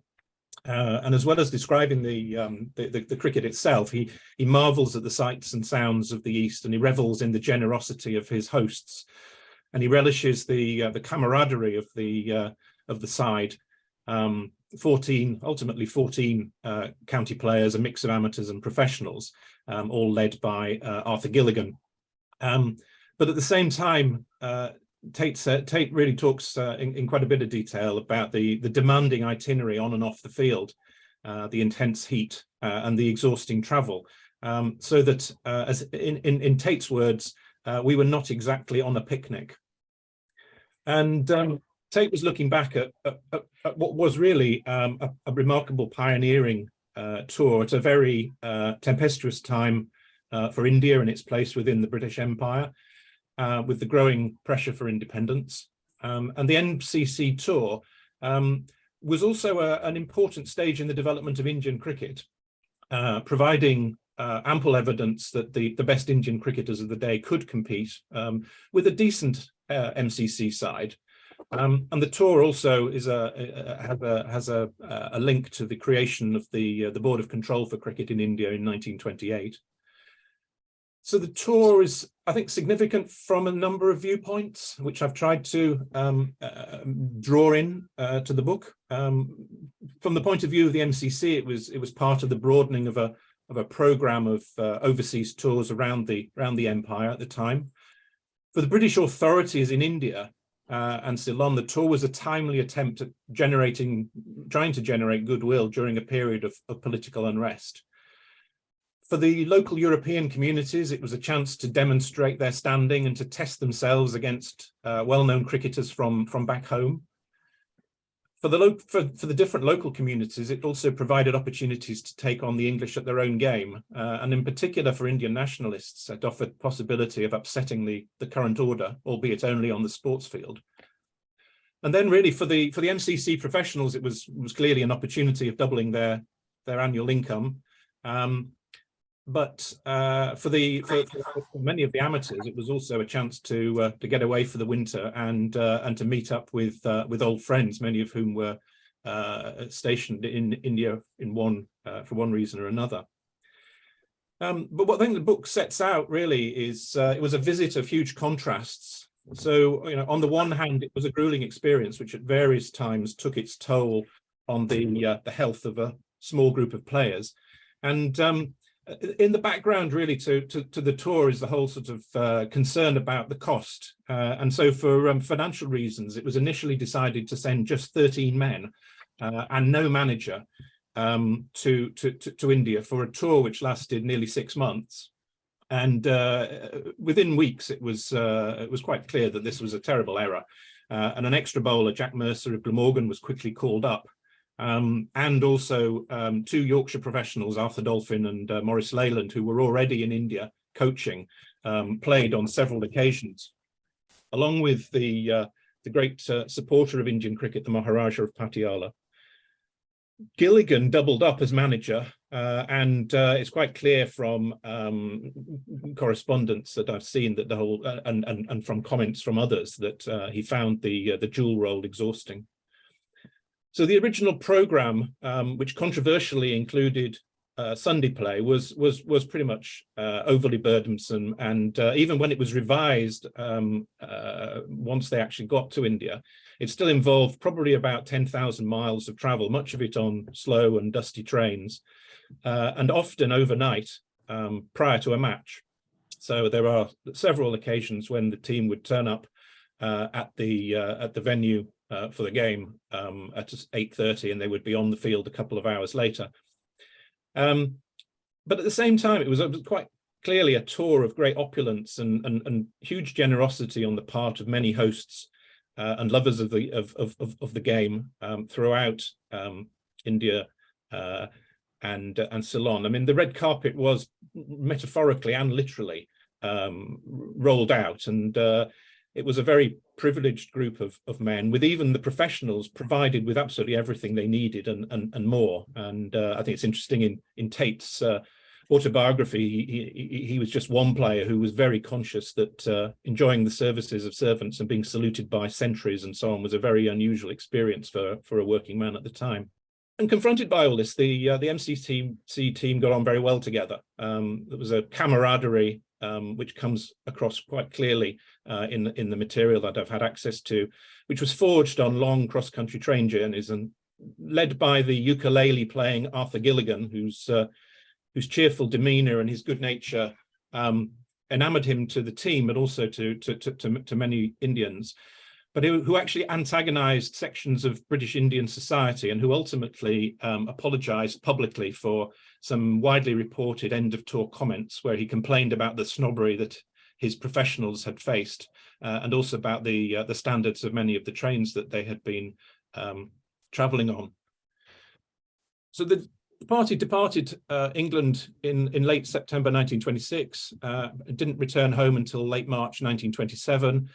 and as well as describing the cricket itself, he marvels at the sights and sounds of the East, and he revels in the generosity of his hosts, and he relishes the camaraderie of the side. Ultimately 14 county players, a mix of amateurs and professionals, all led by Arthur Gilligan. But at the same time, Tate really talks in quite a bit of detail about the demanding itinerary on and off the field, the intense heat and the exhausting travel, so that, as in Tate's words, we were not exactly on a picnic. And Tate was looking back at what was really a remarkable pioneering tour at a very tempestuous time for India and its place within the British Empire, with the growing pressure for independence. And the MCC tour was also an important stage in the development of Indian cricket. providing ample evidence that the best Indian cricketers of the day could compete with a decent MCC side. And the tour also is has a link to the creation of the Board of Control for Cricket in India in 1928. So the tour is, I think, significant from a number of viewpoints, which I've tried to draw in to the book. From the point of view of the MCC, it was part of the broadening of a program of overseas tours around the empire at the time. For the British authorities in India and Ceylon, the tour was a timely attempt at trying to generate goodwill during a period of political unrest. For the local European communities, it was a chance to demonstrate their standing and to test themselves against well-known cricketers from back home. For the different local communities, it also provided opportunities to take on the English at their own game, and in particular for Indian nationalists, it offered possibility of upsetting the current order, albeit only on the sports field. And then really for the MCC professionals, it was clearly an opportunity of doubling their annual income. But for many of the amateurs, it was also a chance to get away for the winter and to meet up with old friends, many of whom were stationed in India for one reason or another. But what I think the book sets out really is it was a visit of huge contrasts. So, on the one hand, it was a grueling experience, which at various times took its toll on the health of a small group of players, and in the background, really, to the tour is the whole sort of concern about the cost. And so for financial reasons, it was initially decided to send just 13 men and no manager to India for a tour which lasted nearly 6 months. And within weeks, it was quite clear that this was a terrible error. And an extra bowler, Jack Mercer of Glamorgan, was quickly called up. And also 2 Yorkshire professionals, Arthur Dolphin and Maurice Leyland, who were already in India coaching, played on several occasions, along with the great supporter of Indian cricket, the Maharaja of Patiala. Gilligan doubled up as manager, and it's quite clear from correspondence that I've seen that the whole and from comments from others that he found the dual role exhausting. So the original programme, which controversially included Sunday play, was pretty much overly burdensome, and even when it was revised, once they actually got to India, it still involved probably about 10,000 miles of travel, much of it on slow and dusty trains, and often overnight prior to a match. So there are several occasions when the team would turn up at the venue for the game at 8:30, and they would be on the field a couple of hours later. But at the same time, it was quite clearly a tour of great opulence and huge generosity on the part of many hosts and lovers of the game throughout India and Ceylon. I mean, the red carpet was metaphorically and literally rolled out, and it was a very privileged group of men, with even the professionals provided with absolutely everything they needed and more. And I think it's interesting in Tate's autobiography, he was just one player who was very conscious that enjoying the services of servants and being saluted by sentries and so on was a very unusual experience for a working man at the time. And confronted by all this, the MCC team got on very well together. There was a camaraderie which comes across quite clearly in the material that I've had access to, which was forged on long cross-country train journeys and led by the ukulele playing Arthur Gilligan, whose cheerful demeanour and his good nature enamoured him to the team, but also to many Indians, but who actually antagonised sections of British Indian society and who ultimately apologised publicly for some widely reported end-of-tour comments where he complained about the snobbery that his professionals had faced and also about the standards of many of the trains that they had been travelling on. So the party departed England in late September 1926, didn't return home until late March 1927.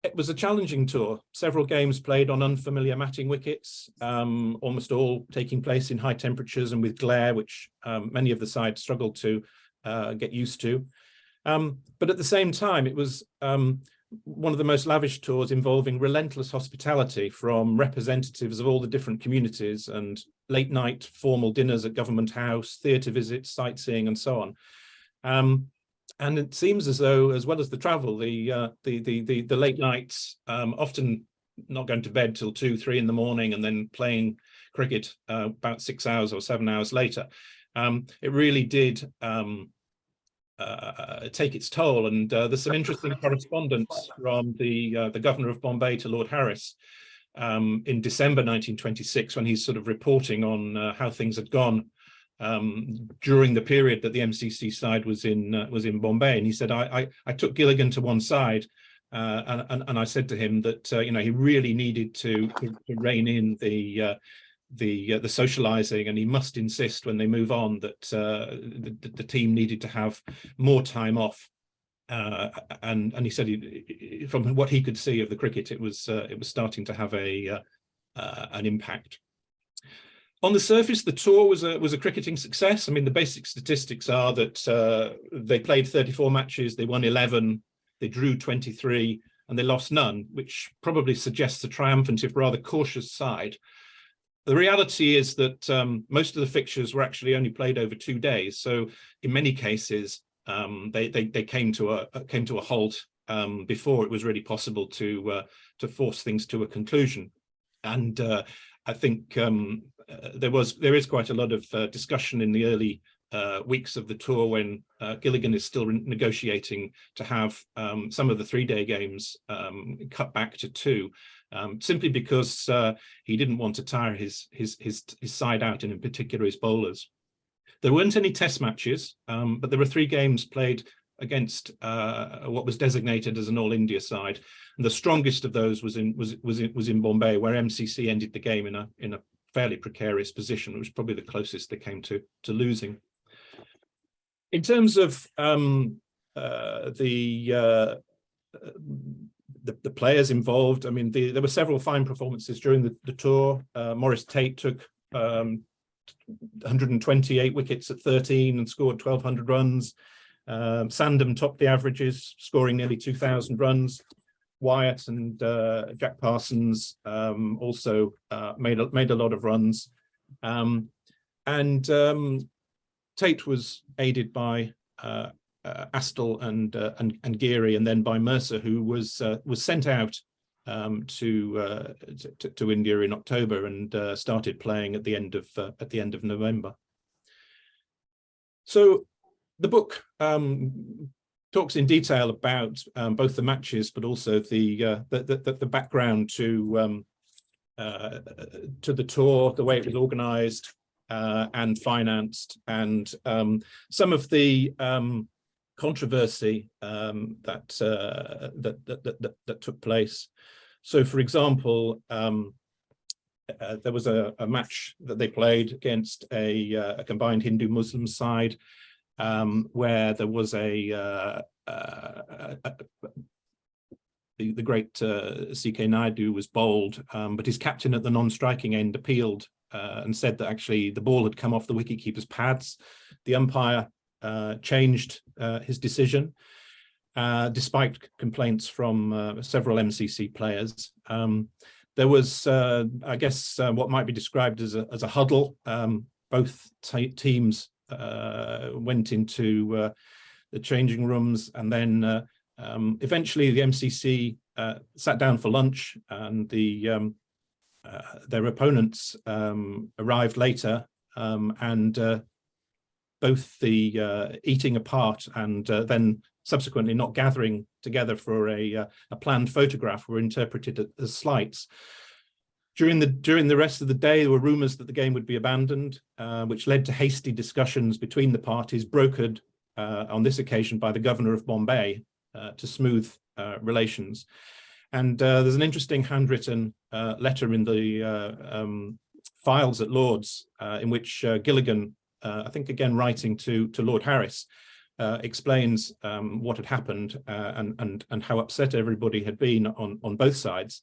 it was a challenging tour. Several games played on unfamiliar matting wickets, almost all taking place in high temperatures and with glare, which many of the sides struggled to get used to. But at the same time, it was one of the most lavish tours involving relentless hospitality from representatives of all the different communities, and late night formal dinners at Government House, theatre visits, sightseeing, and so on. And it seems as though, as well as the travel, the late nights, often not going to bed till 2, 3 in the morning, and then playing cricket about 6 hours or 7 hours later, it really did take its toll. And there's some interesting correspondence from the governor of Bombay to Lord Harris in December 1926, when he's sort of reporting on how things had gone during the period that the MCC side was in Bombay. And he said, I took Gilligan to one side and I said to him that he really needed to rein in the socializing, and he must insist when they move on that the team needed to have more time off. And he said, from what he could see of the cricket, it was starting to have an impact. On the surface, the tour was a cricketing success. I mean, the basic statistics are that they played 34 matches, they won 11, they drew 23, and they lost none, which probably suggests a triumphant, if rather cautious, side. The reality is that most of the fixtures were actually only played over 2 days. So in many cases, they came to a halt before it was really possible to force things to a conclusion. And I think there is quite a lot of discussion in the early weeks of the tour, when Gilligan is still negotiating to have some of the 3-day games cut back to 2, simply because he didn't want to tire his side out, and in particular his bowlers. There weren't any test matches, but there were 3 games played against what was designated as an All India side, and the strongest of those was in Bombay, where MCC ended the game in a fairly precarious position. It was probably the closest they came to losing. In terms of the players involved, I mean, there were several fine performances during the tour. Maurice Tate took 128 wickets at 13 and scored 1,200 runs. Sandham topped the averages, scoring nearly 2,000 runs. Wyatt and Jack Parsons also made a lot of runs. Tate was aided by Astle and Geary, and then by Mercer, who was sent out to India in October and started playing at the end of November. So the book talks in detail about both the matches, but also the background to the tour, the way it was organised and financed, and some of the controversy that took place. So, for example, there was a match that they played against a combined Hindu-Muslim side, where there was the great C.K. Naidu was bowled, but his captain at the non-striking end appealed and said that actually the ball had come off the wicketkeeper's pads. The umpire changed his decision, despite complaints from several MCC players. There was, I guess, what might be described as a huddle. Both teams went into the changing rooms, and then eventually the MCC sat down for lunch, and their opponents arrived later, and both the eating apart and then subsequently not gathering together for a planned photograph were interpreted as slights. During the rest of the day, there were rumours that the game would be abandoned, which led to hasty discussions between the parties, brokered on this occasion by the governor of Bombay to smooth relations. And there's an interesting handwritten letter in the files at Lord's in which Gilligan, I think again writing to Lord Harris, explains what had happened and how upset everybody had been on both sides.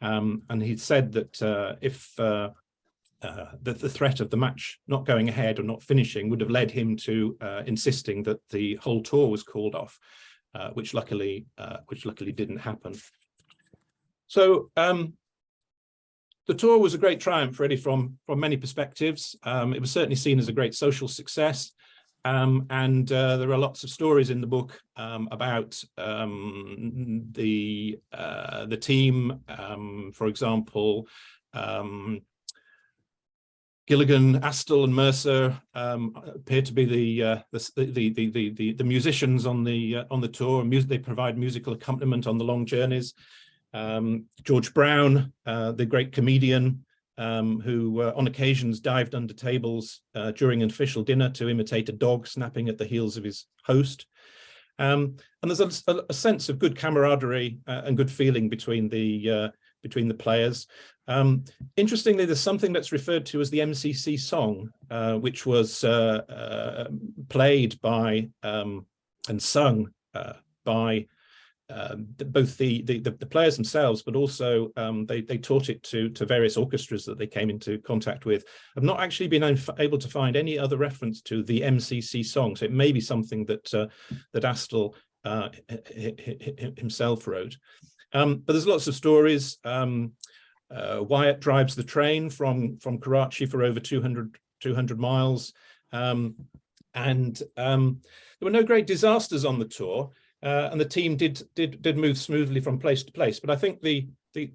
And he said that if the threat of the match not going ahead or not finishing would have led him to insisting that the whole tour was called off, which luckily didn't happen. So the tour was a great triumph, really, from many perspectives. It was certainly seen as a great social success, and there are lots of stories in the book about the team. For example, Gilligan, Astle, and Mercer appear to be the musicians on the tour. They provide musical accompaniment on the long journeys. George Brown, the great comedian, who on occasions dived under tables during an official dinner to imitate a dog snapping at the heels of his host. And there's a sense of good camaraderie and good feeling between the players. Interestingly, there's something that's referred to as the MCC song, which was played by and sung by both the players themselves, but also they taught it to various orchestras that they came into contact with. I've not actually been able to find any other reference to the MCC song, so it may be something that Astle himself wrote. But there's lots of stories. Wyatt drives the train from Karachi for over 200 miles, and there were no great disasters on the tour. And the team did move smoothly from place to place. But I think the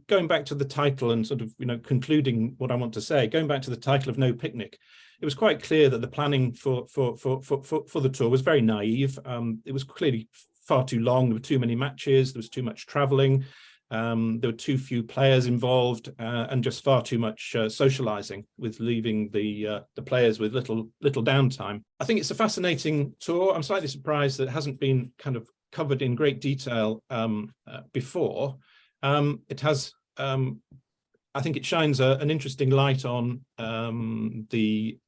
going back to the title and sort of concluding what I want to say, going back to the title of No Picnic, it was quite clear that the planning for the tour was very naive. It was clearly far too long. There were too many matches. There was too much travelling. There were too few players involved, and just far too much socialising, with leaving the players with little downtime. I think it's a fascinating tour. I'm slightly surprised that it hasn't been kind of covered in great detail before. It has, I think it shines an interesting light on the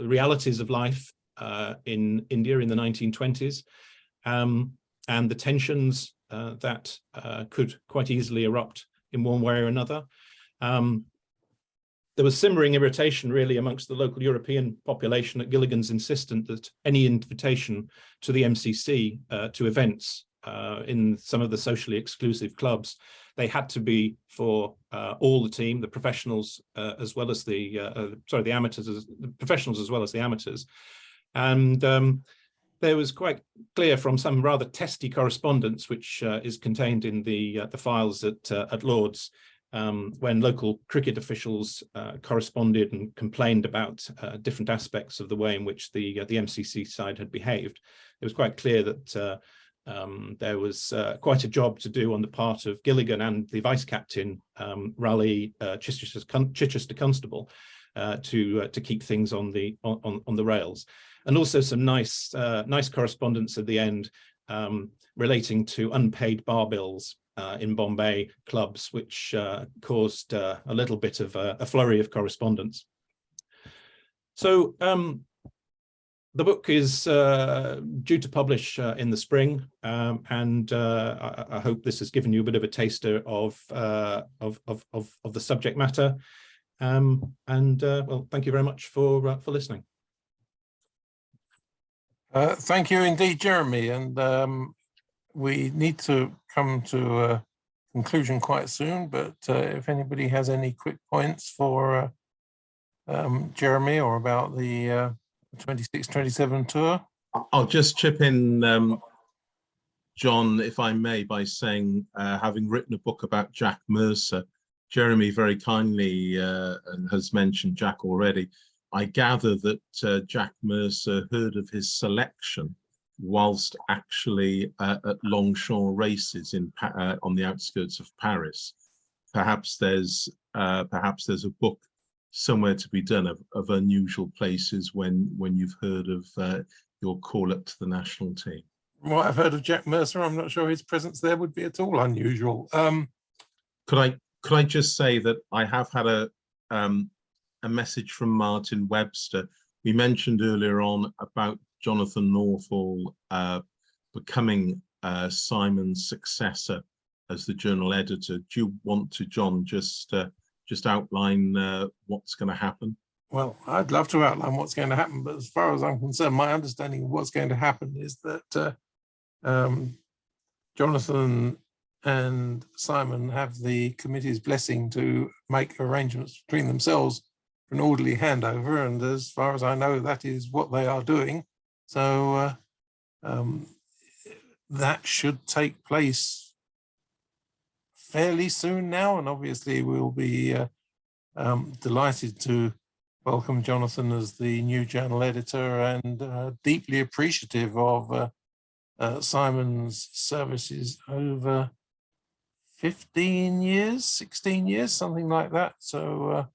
realities of life in India in the 1920s, and the tensions that could quite easily erupt in one way or another. There was simmering irritation, really, amongst the local European population at Gilligan's insistence that any invitation to the MCC to events in some of the socially exclusive clubs, they had to be for all the team, the professionals as well as the amateurs, the professionals as well as the amateurs. And there was quite clear from some rather testy correspondence, which is contained in the files at Lord's, when local cricket officials corresponded and complained about different aspects of the way in which the MCC side had behaved. It was quite clear that there was quite a job to do on the part of Gilligan and the vice captain, Raleigh Chichester Constable, to keep things on the rails, and also some nice correspondence at the end relating to unpaid bar bills in Bombay clubs, which caused a little bit of a flurry of correspondence. So the book is due to publish in the spring, and I hope this has given you a bit of a taster of the subject matter. Well, thank you very much for listening. Thank you indeed, Jeremy. And we need to come to a conclusion quite soon, but if anybody has any quick points for Jeremy or about the 26-27 tour. I'll just chip in, John, if I may, by saying, having written a book about Jack Mercer, Jeremy very kindly has mentioned Jack already. I gather that Jack Mercer heard of his selection whilst actually at Longchamp races on the outskirts of Paris. Perhaps there's a book somewhere to be done of unusual places when you've heard of your call up to the national team. From what I've heard of Jack Mercer, I'm not sure his presence there would be at all unusual. Could I just say that I have had a message from Martin Webster. We mentioned earlier on about Jonathan Northall becoming Simon's successor as the journal editor. Do you want to, John, just outline what's going to happen? Well, I'd love to outline what's going to happen, but as far as I'm concerned, my understanding of what's going to happen is that Jonathan and Simon have the committee's blessing to make arrangements between themselves for an orderly handover, and as far as I know, that is what they are doing. So that should take place fairly soon now, and obviously we'll be delighted to welcome Jonathan as the new journal editor, and deeply appreciative of Simon's services over 15 years, 16 years, something like that. So,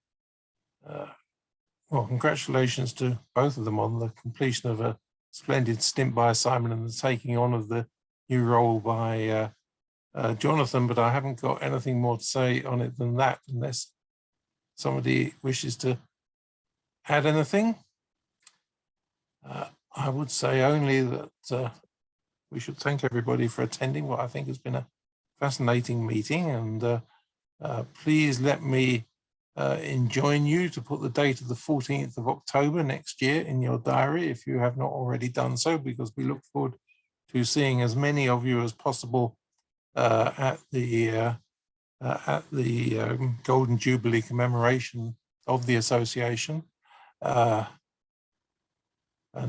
well, congratulations to both of them on the completion of a splendid stint by Simon and the taking on of the new role by Jonathan, but I haven't got anything more to say on it than that, unless somebody wishes to add anything. I would say only that we should thank everybody for attending what I think has been a fascinating meeting, and please let me enjoin you to put the date of the 14th of October next year in your diary if you have not already done so, because we look forward to seeing as many of you as possible at the Golden Jubilee commemoration of the association. And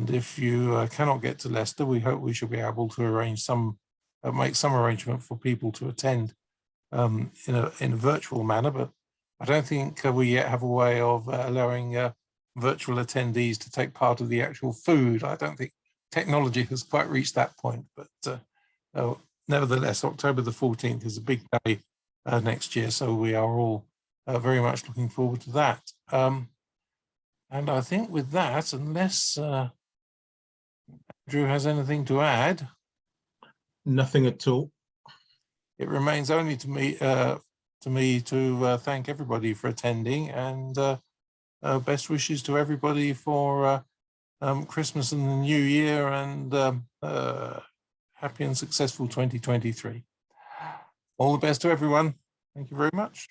if you cannot get to Leicester, we hope we shall be able to arrange make some arrangement for people to attend in a virtual manner. But I don't think we yet have a way of allowing virtual attendees to take part of the actual food. I don't think technology has quite reached that point. But nevertheless, October the 14th is a big day next year, so we are all very much looking forward to that. And I think with that, unless Andrew has anything to add. Nothing at all. It remains only to me to thank everybody for attending, and best wishes to everybody for Christmas and the New Year, and happy and successful 2023. All the best to everyone. Thank you very much.